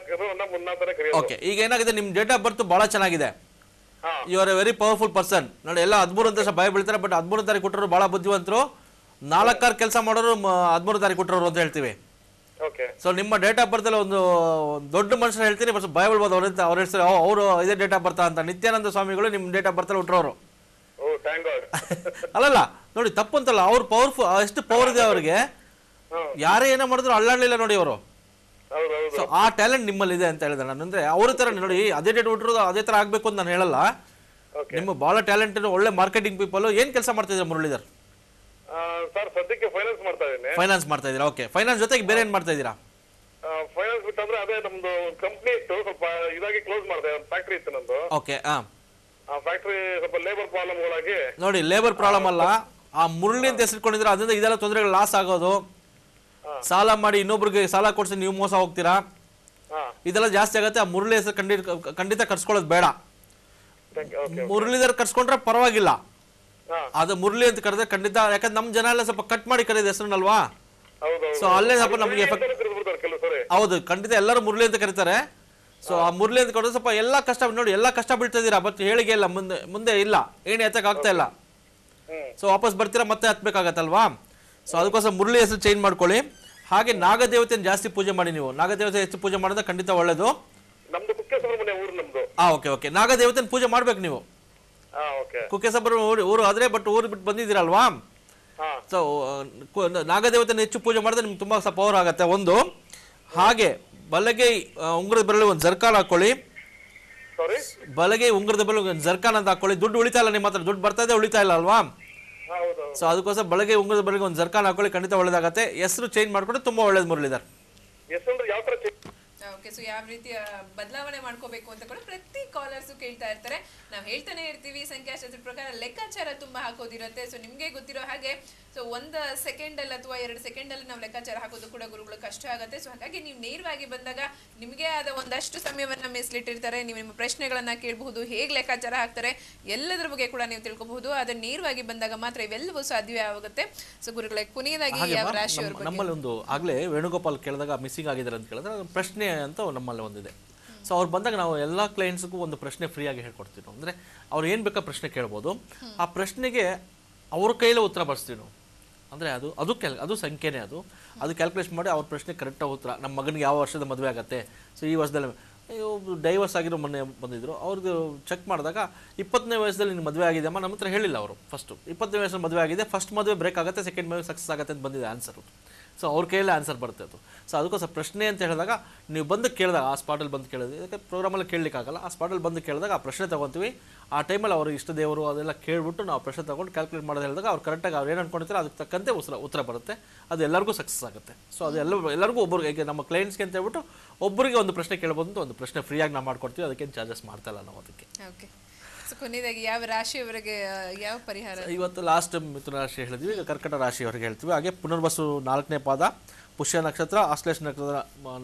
ಮುನ್ನಾ ಅಂತಾನೆ ಕರೆಯೋದು. ಓಕೆ, ಈಗ ಏನಾಗಿದೆ, ನಿಮ್ ಡೇಟ್ ಆಫ್ ಬರ್ತ್ ಬಹಳ ಚೆನ್ನಾಗಿದೆ. You are a very powerful person. ನೋಡಿ, ಎಲ್ಲ 13 ಅಂತ ಭಯ ಬೀಳ್ತಾರೆ, ಬಟ್ 13 ತಾರೀಕು ಕೊಟ್ಟರು ಬಹಳ ಬುದ್ಧಿವಂತರು. 4 ಕೆಲಸ ಮಾಡೋರು 13 ತಾರೀಕು ಕೊಟ್ಟರು ಅಂತ ಹೇಳ್ತೀವಿ. ಸೊ ನಿಮ್ಮ ಡೇಟ್ ಆಫ್ ಬರ್ತ್ ಅಲ್ಲಿ ಒಂದು ದೊಡ್ಡ ಮನುಷ್ಯರು ಹೇಳ್ತೀನಿ, ಬಟ್ ಭಯ ಬೀಳ್ಬೋದು ಅವ್ರ ಹೆಸರು, ಅವರು ಇದೇ ಡೇಟ್ ಆಫ್ ಬರ್ತ್ ಅಂತ. ನಿತ್ಯಾನಂದ ಸ್ವಾಮಿಗಳು ನಿಮ್ ಡೇಟ್ ಆಫ್ ಬರ್ತ್ ಅಲ್ಲಿ ಹುಟ್ಟರೋರು. ಅಲ್ಲಲ್ಲ ನೋಡಿ, ತಪ್ಪಂತಲ್ಲ, ಅವ್ರು ಪವರ್ಫುಲ್, ಎಷ್ಟು ಪವರ್ ಇದೆ ಅವ್ರಿಗೆ, ಯಾರೇ ಏನೋ ಮಾಡಿದ್ರು ಅಳ್ಳಾಡ್ಲಿಲ್ಲ ನೋಡಿ ಅವರು. ಸೊ ಆ ಟ್ಯಾಲೆಂಟ್ ನಿಮ್ಮಲ್ಲಿ ಇದೆ ಅಂತ ಹೇಳಿದೆ ನಾನು. ಅಂದ್ರೆ ಅವ್ರ ತರ ನೋಡಿ, ಅದೇ ಡೇಟ್ ಹುಟ್ಟಿರೋದು ಅದೇ ತರ ಆಗ್ಬೇಕು ಅಂತ ನಾನು ಹೇಳಲ್ಲ. ನಿಮ್ಮ ಬಹಳ ಟ್ಯಾಲೆಂಟ್, ಒಳ್ಳೆ ಮಾರ್ಕೆಟಿಂಗ್ ಪೀಪಲ್. ಏನ್ ಕೆಲಸ ಮಾಡ್ತಾ ಇದ್ದೀರಾ ಮುರಳೀಧರ್? ಸರ್ ಸದ್ಯಕ್ಕೆ ಫೈನಾನ್ಸ್ ಮಾಡ್ತಾ ಇದ್ದೀನಿ. ಫೈನಾನ್ಸ್ ಮಾಡ್ತಾ ಇದ್ದೀರಾ? ಓಕೆ, ಫೈನಾನ್ಸ್ ಜೊತೆಗೆ ಬೇರೆ ಏನ್ ಮಾಡ್ತಾ ಇದ್ದೀರಾ? ಫೈನಾನ್ಸ್ ಬಿಟ್ಟಂದ್ರೆ ಅದೇ ನಮ್ದು ಕಂಪ್ನಿ ಇತ್ತು, ಸ್ವಲ್ಪ ಇದಾಗಿ ಕ್ಲೋಸ್ ಮಾಡಿದೆ. ಫ್ಯಾಕ್ಟ್ರಿ ಇತ್ತು ನಂದು. ಓಕೆ, ಫ್ಯಾಕ್ಟ್ರಿ ಸ್ವಲ್ಪ ಲೇಬರ್ ಪ್ರಾಬ್ಲಮ್ಗಳಾಗಿ. ನೋಡಿ, ಲೇಬರ್ ಪ್ರಾಬ್ಲಮ್ ಅಲ್ಲ, ಆ ಮುರಳಿ ಅಂತ ಹೆಸರಿಕೊಂಡಿದ್ರೆ ಅದರಿಂದ ಇದೆಲ್ಲ ತೊಂದರೆಗಳು ಲಾಸ್ ಆಗೋದು, ಸಾಲ ಮಾಡಿ ಇನ್ನೊಬ್ರಿಗೆ ಸಾಲ ಕೊಡ್ಸಿ ನೀವು ಮೋಸ ಹೋಗ್ತೀರಾ, ಇದೆಲ್ಲ ಜಾಸ್ತಿ ಆಗತ್ತೆ. ಆ ಮುರಳಿ ಹೆಸರು ಖಂಡಿತ ಕರ್ಸ್ಕೊಳ್ಳೋದು ಬೇಡ. ಮುರಳೀಧರ್ ಕರ್ಸ್ಕೊಂಡ್ರೆ ಪರವಾಗಿಲ್ಲ, ಅದು ಮುರಳಿ ಅಂತ ಕರೆದ್ರೆ ಖಂಡಿತ, ಯಾಕಂದ್ರೆ ನಮ್ ಜನ ಎಲ್ಲ ಸ್ವಲ್ಪ ಕಟ್ ಮಾಡಿ ಕರೆಯೋದು ಹೆಸರನ್ನಲ್ವಾ, ಸೊ ಅಲ್ಲೇ ಸ್ವಲ್ಪ ನಮ್ಗೆ ಹೌದು ಖಂಡಿತ ಎಲ್ಲರೂ ಮುರಳಿ ಅಂತ ಕರೀತಾರೆ. ಸೊ ಆ ಮುರಳಿ ಅಂತ ಕರೆದ್ರೆ ಸ್ವಲ್ಪ ಎಲ್ಲ ಕಷ್ಟ ನೋಡಿ, ಎಲ್ಲ ಕಷ್ಟ ಬೀಳ್ತಾ ಇದೀರಾ, ಬಟ್ ಹೇಳಿಕೆ ಇಲ್ಲ, ಮುಂದೆ ಇಲ್ಲ, ಏಣಿ ಎತ್ತಕ್ ಆಗ್ತಾ ಇಲ್ಲ. ಸೊ ವಾಪಸ್ ಬರ್ತೀರಾ ಮತ್ತೆ ಹತ್ಬೇಕಾಗತ್ತಲ್ವಾ. ಸೊ ಅದಕ್ಕೋಸ್ಕರ ಮುರಳಿ ಹೆಸರು ಚೇಂಜ್ ಮಾಡ್ಕೊಳ್ಳಿ. ಹಾಗೆ ನಾಗದೇವತೆಯನ್ನು ಜಾಸ್ತಿ ಪೂಜೆ ಮಾಡಿ. ನೀವು ನಾಗದೇವತೆ ಹೆಚ್ಚು ಪೂಜೆ ಮಾಡಿದ್ರೆ ಖಂಡಿತ ಒಳ್ಳೇದು. ಓಕೆ ನಾಗದೇವತೆನ ಪೂಜೆ ಮಾಡ್ಬೇಕು ನೀವು. ಕುಕ್ಕೆ ಸುಬ್ರಹ್ಮಣ್ಯ ಊರು ಆದ್ರೆ ಬಟ್ ಊರು ಬಿಟ್ಟು ಬಂದಿದ್ದೀರಲ್ವಾ, ಸೊ ನಾಗದೇವತೆನ ಹೆಚ್ಚು ಪೂಜೆ ಮಾಡಿದ್ರೆ ನಿಮ್ಗೆ ತುಂಬಾ ಪವರ್ ಆಗತ್ತೆ ಒಂದು. ಹಾಗೆ ಬಲಗೈ ಉಂಗುರದ ಬೆರಳು ಒಂದು ಜರ್ಕಾನ್ ಹಾಕೊಳ್ಳಿ. ಬಲಗೈ ಉಂಗುರದ ಬೆರಳು ಒಂದು ಜರ್ಕಾನ್ ಅಂತ ಹಾಕೊಳ್ಳಿ. ದುಡ್ಡು ಉಳಿತಾ ಇಲ್ಲ ನಿಮ್ಮ ಹತ್ರ, ದುಡ್ಡು ಬರ್ತಾ ಇದೆ ಉಳಿತಾ ಇಲ್ಲ ಅಲ್ವಾ. ಸೊ ಅದಕ್ಕೋಸ್ಕರ ಬಲಗೈ ಉಂಗುರದ ಬೆರಳಿಗೆ ಒಂದು ಜರ್ಕಾನ್ ಹಾಕೊಳ್ಳಿ, ಖಂಡಿತ ಒಳ್ಳೇದಾಗತ್ತೆ. ಹೆಸರು ಚೇಂಜ್ ಮಾಡ್ಕೊಂಡು ತುಂಬಾ ಒಳ್ಳೇದು ಮುರಳೀಧರ್. ಓಕೆ, ಸೊ ಯಾವ ರೀತಿಯ ಬದಲಾವಣೆ ಮಾಡ್ಕೋಬೇಕು ಅಂತ ಕೂಡ ಪ್ರತಿ ಕಾಲರ್ಸ್ ಕೇಳ್ತಾ ಇರ್ತಾರೆ. ನಾವು ಹೇಳ್ತಾನೆ ಇರ್ತೀವಿ, ಸಂಖ್ಯಾಶಾಸ್ತ್ರದ ಪ್ರಕಾರ ಲೆಕ್ಕಾಚಾರ ತುಂಬಾ ಹಾಕೋದಿರುತ್ತೆ. ಸೊ ನಿಮ್ಗೆ ಗೊತ್ತಿರೋ ಹಾಗೆ ಸೊ 1 ಸೆಕೆಂಡ್ ಅಲ್ಲಿ ಅಥವಾ 2 ಸೆಕೆಂಡ್ ಅಲ್ಲಿ ನಾವು ಲೆಕ್ಕಾಚಾರ ಹಾಕೋದು ಕೂಡ ಗುರುಗಳು ಕಷ್ಟ ಆಗುತ್ತೆ. ಸೊ ಹಾಗಾಗಿ ನೀವು ನೇರವಾಗಿ ಬಂದಾಗ ನಿಮ್ಗೆ ಆದ ಒಂದಷ್ಟು ಸಮಯವನ್ನ ಮೀಸಲಿಟ್ಟಿರ್ತಾರೆ. ನೀವು ನಿಮ್ಮ ಪ್ರಶ್ನೆಗಳನ್ನ ಕೇಳಬಹುದು, ಹೇಗೆ ಲೆಕ್ಕಾಚಾರ ಹಾಕ್ತಾರೆ ಎಲ್ಲದರ ಬಗ್ಗೆ ಕೂಡ ನೀವು ತಿಳ್ಕೊಬಹುದು. ಅದನ್ನ ನೇರವಾಗಿ ಬಂದಾಗ ಮಾತ್ರ ಇವೆಲ್ಲವೂ ಸಾಧ್ಯ ಆಗುತ್ತೆ. ಸೊ ಗುರುಗಳೇ, ಕೊನೆಯದಾಗಿ ಯಾವ ರಾಶಿಯವರ ಬಗ್ಗೆ ನಮ್ಮಲ್ಲಿ ಒಂದು ಆಗ್ಲೇ ವೇಣುಗೋಪಾಲ್ ಕೇಳಿದಾಗ ಮಿಸ್ಸಿಂಗ್ ಆಗಿದ್ದಾರೆ ಅಂತ ಕೇಳಿದ್ರೆ ಪ್ರಶ್ನೆ ಅಂತ ನಮ್ಮಲ್ಲಿ ಒಂದಿದೆ. ಸೊ ಅವ್ರು ಬಂದಾಗ ನಾವು ಎಲ್ಲ ಕ್ಲೈಂಟ್ಸ್ಗೂ ಒಂದು ಪ್ರಶ್ನೆ ಫ್ರೀಯಾಗಿ ಹೇಳ್ಕೊಡ್ತೀವಿ. ಅಂದರೆ ಅವ್ರು ಏನು ಬೇಕಾ ಪ್ರಶ್ನೆ ಕೇಳ್ಬೋದು, ಆ ಪ್ರಶ್ನೆಗೆ ಅವ್ರ ಕೈಲೇ ಉತ್ತರ ಬರ್ಸ್ತೀವಿ ನಾವು. ಅಂದರೆ ಅದು ಸಂಖ್ಯೆನೇ, ಅದು ಕ್ಯಾಲ್ಕುಲೇಟ್ ಮಾಡಿ ಅವ್ರ ಪ್ರಶ್ನೆ ಕರೆಕ್ಟಾಗಿ ಉತ್ತರ. ನಮ್ಮ ಮಗನಿಗೆ ಯಾವ ವರ್ಷದ ಮದುವೆ ಆಗುತ್ತೆ, ಸೊ ಈ ವರ್ಷದಲ್ಲಿ ಡೈವರ್ಸ್ ಆಗಿರೋ ಮೊನ್ನೆ ಬಂದಿದ್ರು, ಅವ್ರಿಗೆ ಚೆಕ್ ಮಾಡಿದಾಗ 20ನೇ ವಯಸ್ಸಲ್ಲಿ ನಿನ್ನ ಮದುವೆ ಆಗಿದೆ ಅಮ್ಮ, ನಮ್ಮ ಹತ್ರ ಹೇಳಿಲ್ಲ ಅವರು. ಫಸ್ಟು 20ನೇ ವಯಸ್ಸಲ್ಲಿ ಮದುವೆ ಆಗಿದೆ, ಫಸ್ಟ್ ಮದುವೆ ಬ್ರೇಕ್ ಆಗುತ್ತೆ, ಸೆಕೆಂಡ್ ಮದುವೆ ಸಕ್ಸಸ್ ಆಗುತ್ತೆ ಅಂತ ಬಂದಿದೆ ಆನ್ಸರು. ಸೊ ಅವ್ರ ಕೈಯಲ್ಲೇ ಆನ್ಸರ್ ಬರುತ್ತೆ ಅದು. ಸೊ ಅದಕ್ಕೋಸ್ಕರ ಪ್ರಶ್ನೆ ಅಂತ ಹೇಳಿದಾಗ ನೀವು ಬಂದು ಕೇಳಿದಾಗ, ಆ ಸ್ಪಾಟಲ್ಲಿ ಬಂದು ಕೇಳಿದ್ವಿ, ಇದಕ್ಕೆ ಪ್ರೋಗ್ರಾಮಲ್ಲಿ ಕೇಳಲಿಕ್ಕಾಗಲ್ಲ, ಆ ಸ್ಪಾಟಲ್ಲಿ ಬಂದು ಕೇಳಿದಾಗ ಆ ಪ್ರಶ್ನೆ ತೊಗೊತೀವಿ. ಆ ಟೈಮಲ್ಲಿ ಅವರು ಇಷ್ಟ ದೇವರು ಅದೆಲ್ಲ ಕೇಳಿಬಿಟ್ಟು ನಾವು ಪ್ರಶ್ನೆ ತೊಗೊಂಡು ಕ್ಯಾಲ್ಕುಲೇಟ್ ಮಾಡೋದು ಹೇಳಿದಾಗ ಅವ್ರು ಕರೆಕ್ಟಾಗಿ ಅವ್ರು ಏನು ಅನ್ಕೊಂಡಿರ್ತಾರೆ ಅದಕ್ಕೆ ತಕ್ಕಂತೆ ಉತ್ತರ ಬರುತ್ತೆ. ಅದು ಎಲ್ಲರಿಗೂ ಸಕ್ಸಸ್ ಆಗುತ್ತೆ. ಸೊ ಅದು ಎಲ್ಲರಿಗೂ ಒಬ್ಬರಿಗೆ, ಈಗ ನಮ್ಮ ಕ್ಲೈಂಟ್ಸ್ಗೆ ಅಂತ ಹೇಳ್ಬಿಟ್ಟು ಒಬ್ಬರಿಗೆ ಒಂದು ಪ್ರಶ್ನೆ ಕೇಳ್ಬೋದು ಅಂತ ಒಂದು ಪ್ರಶ್ನೆ ಫ್ರೀಯಾಗಿ ನಾವು ಮಾಡ್ಕೊಡ್ತೀವಿ. ಅದಕ್ಕೇನು ಚಾರ್ಜಸ್ ಮಾಡ್ತಾ ಇಲ್ಲ ನಾವು ಅದಕ್ಕೆ. ಓಕೆ, ಸೊ ಕೊನೆಯದಾಗಿ ಯಾವ ರಾಶಿಯವರಿಗೆ ಯಾವ ಪರಿಹಾರ? ಇವತ್ತು ಲಾಸ್ಟ್ ಮಿಥುನ ರಾಶಿ ಹೇಳಿದ್ವಿ, ಈಗ ಕರ್ಕಟ ರಾಶಿಯವರಿಗೆ ಹೇಳ್ತೀವಿ. ಹಾಗೆ ಪುನರ್ವಸು 4ನೇ ಪಾದ, ಪುಷ್ಯ ನಕ್ಷತ್ರ, ಆಶ್ಲೇಷ ನಕ್ಷತ್ರ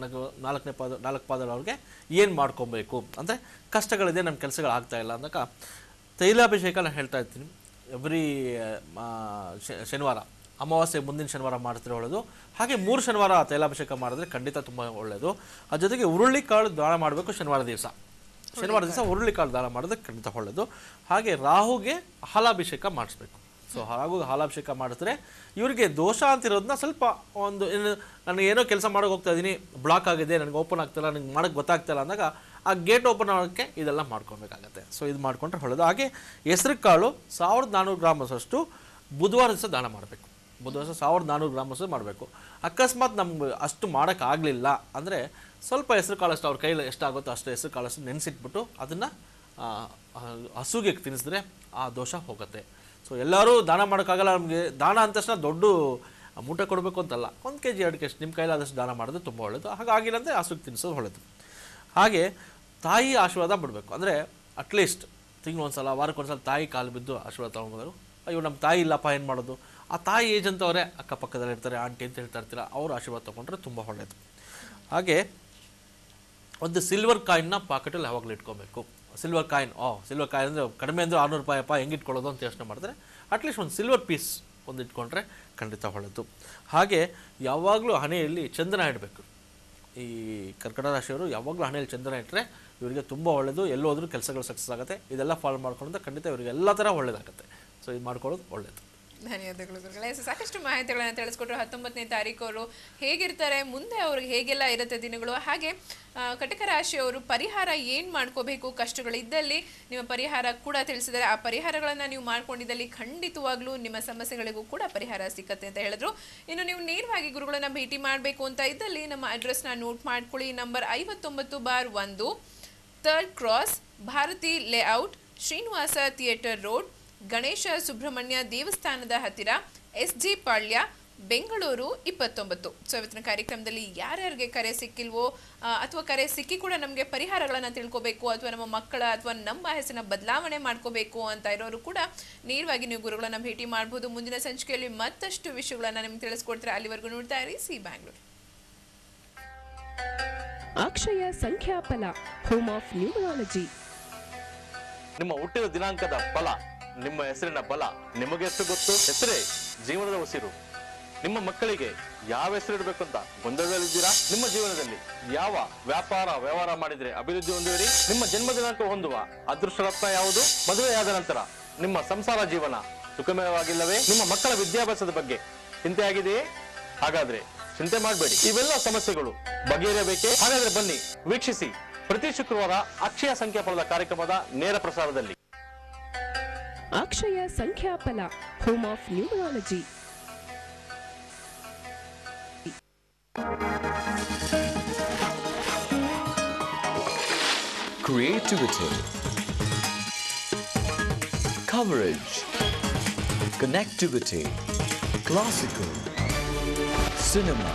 4 ಪಾದಗಳವ್ರಿಗೆ ಏನು ಮಾಡ್ಕೊಬೇಕು ಅಂದರೆ ಕಷ್ಟಗಳಿದೆ, ನಮ್ಮ ಕೆಲಸಗಳು ಆಗ್ತಾ ಇಲ್ಲ ಅಂದಾಗ ತೈಲಾಭಿಷೇಕ ನಾನು ಹೇಳ್ತಾ ಇರ್ತೀನಿ. ಎವ್ರಿ ಶನಿವಾರ, ಅಮಾವಾಸ್ಯೆ ಮುಂದಿನ ಶನಿವಾರ ಮಾಡ್ತಿರೋ ಒಳ್ಳೆಯದು. ಹಾಗೆ 3 ಶನಿವಾರ ತೈಲಾಭಿಷೇಕ ಮಾಡಿದ್ರೆ ಖಂಡಿತ ತುಂಬ ಒಳ್ಳೆಯದು. ಅದ್ರ ಜೊತೆಗೆ ಹುರುಳಿಕಾಳು ದಾನ ಮಾಡಬೇಕು ಶನಿವಾರ ದಿವಸ ಹುರುಳಿಕಾಳು ದಾನ ಮಾಡೋದಕ್ಕೆ ಖಂಡಿತ ಒಳ್ಳೆಯದು. ಹಾಗೆ ರಾಹುಗೆ ಹಾಲಾಭಿಷೇಕ ಮಾಡಿಸ್ಬೇಕು. ಸೊ ಹಾಗೂ ಹಾಲಾಭಿಷೇಕ ಮಾಡಿದ್ರೆ ಇವರಿಗೆ ದೋಷ ಅಂತಿರೋದನ್ನ ಸ್ವಲ್ಪ ಒಂದು ನನಗೆ ಏನೋ ಕೆಲಸ ಮಾಡೋಕೆ ಹೋಗ್ತಾ ಇದ್ದೀನಿ, ಬ್ಲಾಕ್ ಆಗಿದೆ, ನನಗೆ ಓಪನ್ ಆಗ್ತಿಲ್ಲ, ನನಗೆ ಮಾಡೋಕ್ಕೆ ಗೊತ್ತಾಗ್ತಿಲ್ಲ ಅಂದಾಗ ಆ ಗೇಟ್ ಓಪನ್ ಮಾಡೋಕ್ಕೆ ಇದೆಲ್ಲ ಮಾಡ್ಕೊಬೇಕಾಗತ್ತೆ. ಸೊ ಇದು ಮಾಡಿಕೊಂಡ್ರೆ ಒಳ್ಳೆಯದು. ಹಾಗೆ ಹೆಸರು ಕಾಳು 1400 ಗ್ರಾಮಷ್ಟು ಬುಧವಾರ ದಿವಸ ದಾನ ಮಾಡಬೇಕು. ಬುಧವಾರ 1400 ಗ್ರಾಮಷ್ಟು ಮಾಡಬೇಕು. ಅಕಸ್ಮಾತ್ ನಮ್ಗೆ ಅಷ್ಟು ಮಾಡೋಕ್ಕಾಗಲಿಲ್ಲ ಅಂದರೆ ಸ್ವಲ್ಪ ಹೆಸರು ಕಾಳಷ್ಟು ಅವ್ರ ಕೈಯಲ್ಲಿ ಎಷ್ಟಾಗುತ್ತೋ ಅಷ್ಟು ಹೆಸರು ಕಾಳಷ್ಟು ನೆನೆಸಿಟ್ಬಿಟ್ಟು ಅದನ್ನು ಹಸುಗೆ ತಿನ್ನಿಸಿದ್ರೆ ಆ ದೋಷ ಹೋಗುತ್ತೆ. ಸೊ ಎಲ್ಲರೂ ದಾನ ಮಾಡೋಕ್ಕಾಗಲ್ಲ. ನಮಗೆ ದಾನ ಅಂದ ತಕ್ಷಣ ದೊಡ್ಡ ಮೂಟೆ ಕೊಡಬೇಕು ಅಂತಲ್ಲ, 1 kg 2 kg ನಿಮ್ಮ ಕೈಲಾದಷ್ಟು ದಾನ ಮಾಡೋದು ತುಂಬ ಒಳ್ಳೆಯದು. ಹಾಗಾಗಿಲ್ಲ ಅಂದರೆ ಹಸುಗೆ ತಿನ್ನಿಸೋದು ಒಳ್ಳೆಯದು. ಹಾಗೆ ತಾಯಿ ಆಶೀರ್ವಾದ ಬಿಡಬೇಕು. ಅಂದರೆ ಅಟ್ಲೀಸ್ಟ್ ತಿಂಗಳೊಂದ್ಸಲ, ವಾರಕ್ಕೊಂದ್ಸಲ ತಾಯಿ ಕಾಲು ಬಿದ್ದು ಆಶೀರ್ವಾದ ತೊಗೊಂಡ್ಬಂದರು. ಅಯ್ಯೋ ನಮ್ಮ ತಾಯಿ ಇಲ್ಲಪ್ಪ ಏನು ಮಾಡೋದು, ಆ ತಾಯಿ ಏಜ್ ಅಂತವರೇ ಅಕ್ಕಪಕ್ಕದಲ್ಲಿ ಇರ್ತಾರೆ, ಆಂಟಿ ಅಂತ ಹೇಳ್ತಾ ಇರ್ತೀರ, ಅವ್ರು ಆಶೀರ್ವಾದ ತೊಗೊಂಡ್ರೆ ತುಂಬ ಒಳ್ಳೆಯದು. ಹಾಗೆ ಒಂದು ಸಿಲ್ವರ್ ಕಾಯಿನ್ನ ಪಾಕೆಟಲ್ಲಿ ಯಾವಾಗಲೂ ಇಟ್ಕೊಬೇಕು. ಸಿಲ್ವರ್ ಕಾಯಿನ್ ಅಂದರೆ ಕಡಿಮೆ ಅಂದರೆ 600 ರೂಪಾಯಿ ಅಪ್ಪ ಹೆಂಗೆ ಇಟ್ಕೊಳ್ಳೋದು ಅಂತ ಯೋಚನೆ ಮಾಡಿದ್ರೆ ಅಟ್ಲೀಸ್ಟ್ ಒಂದು ಸಿಲ್ವರ್ ಪೀಸ್ ಒಂದು ಇಟ್ಕೊಂಡ್ರೆ ಖಂಡಿತ ಒಳ್ಳೆಯದು. ಹಾಗೆ ಯಾವಾಗಲೂ ಹಣೆಯಲ್ಲಿ ಚಂದನ ಇಡಬೇಕು. ಈ ಕರ್ಕಟ ರಾಶಿಯವರು ಯಾವಾಗಲೂ ಹಣೆಯಲ್ಲಿ ಚಂದನ ಇಟ್ಟರೆ ಇವರಿಗೆ ತುಂಬ ಒಳ್ಳೆಯದು. ಎಲ್ಲೋದ್ರೂ ಕೆಲಸಗಳು ಸಕ್ಸಸ್ ಆಗುತ್ತೆ. ಇದೆಲ್ಲ ಫಾಲೋ ಮಾಡ್ಕೊಂಡ್ರೆ ಖಂಡಿತ ಇವರಿಗೆ ಎಲ್ಲ ಥರ ಒಳ್ಳೆಯದಾಗುತ್ತೆ. ಸೊ ಇದು ಮಾಡ್ಕೊಳ್ಳೋದು ಒಳ್ಳೆಯದು. ಧನ್ಯವಾದಗಳು ಗುರುಗಳೇ. ಸಾಕಷ್ಟು ಮಾಹಿತಿಗಳನ್ನ ತಿಳಿಸ್ಕೊಟ್ರು. 19ನೇ ತಾರೀಕು ಅವರು ಹೇಗಿರ್ತಾರೆ, ಮುಂದೆ ಅವ್ರಿಗೆ ಹೇಗೆಲ್ಲ ಇರುತ್ತೆ ದಿನಗಳು, ಹಾಗೆ ಕಟಕ ರಾಶಿಯವರು ಪರಿಹಾರ ಏನು ಮಾಡ್ಕೋಬೇಕು ಕಷ್ಟಗಳಿದ್ದಲ್ಲಿ ನಿಮ್ಮ ಪರಿಹಾರ ಕೂಡ ತಿಳಿಸಿದ್ದಾರೆ. ಆ ಪರಿಹಾರಗಳನ್ನು ನೀವು ಮಾಡ್ಕೊಂಡಿದ್ದಲ್ಲಿ ಖಂಡಿತವಾಗ್ಲೂ ನಿಮ್ಮ ಸಮಸ್ಯೆಗಳಿಗೂ ಕೂಡ ಪರಿಹಾರ ಸಿಕ್ಕತ್ತೆ ಅಂತ ಹೇಳಿದ್ರು. ಇನ್ನು ನೀವು ನೇರವಾಗಿ ಗುರುಗಳನ್ನ ಭೇಟಿ ಮಾಡಬೇಕು ಅಂತ ಇದ್ದಲ್ಲಿ ನಮ್ಮ ಅಡ್ರೆಸ್ನ ನೋಟ್ ಮಾಡ್ಕೊಳ್ಳಿ. Number 59/1 3rd cross, Bharati layout, Srinivasa theatre road, Ganesha Subrahmanya ದೇವಸ್ಥಾನದ ಹತ್ತಿರ, SG ಪಾಳ್ಯ, ಬೆಂಗಳೂರು 29. ಸೊ ಇವತ್ತಿನ ಕಾರ್ಯಕ್ರಮದಲ್ಲಿ ಯಾರ್ಯಾರಿಗೆ ಕರೆ ಸಿಕ್ಕಿಲ್ವೋ ಅಥವಾ ಕರೆ ಸಿಕ್ಕಿ ಕೂಡ ನಮಗೆ ಪರಿಹಾರಗಳನ್ನು ತಿಳ್ಕೋಬೇಕು ಅಥವಾ ನಮ್ಮ ಮಕ್ಕಳ ಅಥವಾ ನಮ್ಮ ಹೆಸರನ್ನ ಬದಲಾವಣೆ ಮಾಡ್ಕೋಬೇಕು ಅಂತ ಇರೋರು ಕೂಡ ನೇರವಾಗಿ ನೀವು ಗುರುಗಳನ್ನ ಭೇಟಿ ಮಾಡಬಹುದು. ಮುಂದಿನ ಸಂಚಿಕೆಯಲ್ಲಿ ಮತ್ತಷ್ಟು ವಿಷಯಗಳನ್ನ ನಿಮ್ಗೆ ತಿಳಿಸ್ಕೊಡ್ತಾರೆ. ಅಲ್ಲಿವರೆಗೂ ನೋಡ್ತಾ ಇರಿ ಸಿ ಬ್ಯಾಂಗ್ಳೂರ್. ಅಕ್ಷಯ ಸಂಖ್ಯಾಫಲ, ಹೋಮ್ ಆಫ್ ನ್ಯೂಮರಾಲಜಿ. ನಿಮ್ಮ ಹುಟ್ಟಿದ ದಿನಾಂಕದ ಫಲ, ನಿಮ್ಮ ಹೆಸರಿನ ಬಲ ನಿಮಗೆಷ್ಟು ಗೊತ್ತು? ಹೆಸರೇ ಜೀವನದ ಉಸಿರು. ನಿಮ್ಮ ಮಕ್ಕಳಿಗೆ ಯಾವ ಹೆಸರು ಇಡಬೇಕು ಅಂತ ಗೊಂದಲದಲ್ಲಿದ್ದೀರಾ? ನಿಮ್ಮ ಜೀವನದಲ್ಲಿ ಯಾವ ವ್ಯವಹಾರ ಮಾಡಿದ್ರೆ ಅಭಿವೃದ್ಧಿ ಹೊಂದುವಿರಿ? ನಿಮ್ಮ ಜನ್ಮ ದಿನಾಂಕ ಹೊಂದುವ ಅದೃಷ್ಟ ರತ್ನ ಯಾವುದು? ಮದುವೆಯಾದ ನಂತರ ನಿಮ್ಮ ಸಂಸಾರ ಜೀವನ ಸುಖಮಯವಾಗಿಲ್ಲವೇ? ನಿಮ್ಮ ಮಕ್ಕಳ ವಿದ್ಯಾಭ್ಯಾಸದ ಬಗ್ಗೆ ಚಿಂತೆ ಆಗಿದೆಯೇ? ಹಾಗಾದ್ರೆ ಚಿಂತೆ ಮಾಡಬೇಡಿ, ಇವೆಲ್ಲ ಸಮಸ್ಯೆಗಳು ಬಗೆಹರಿಯಬೇಕೇ? ಹಾಗಾದ್ರೆ ಬನ್ನಿ ವೀಕ್ಷಿಸಿ ಪ್ರತಿ ಶುಕ್ರವಾರ ಅಕ್ಷಯ ಸಂಖ್ಯಾಫಲದ ಕಾರ್ಯಕ್ರಮದ ನೇರ ಪ್ರಸಾರದಲ್ಲಿ. ಅಕ್ಷಯ ಸಂಖ್ಯಾಫಲ, home of numerology. Creativity, coverage, connectivity, classical, cinema,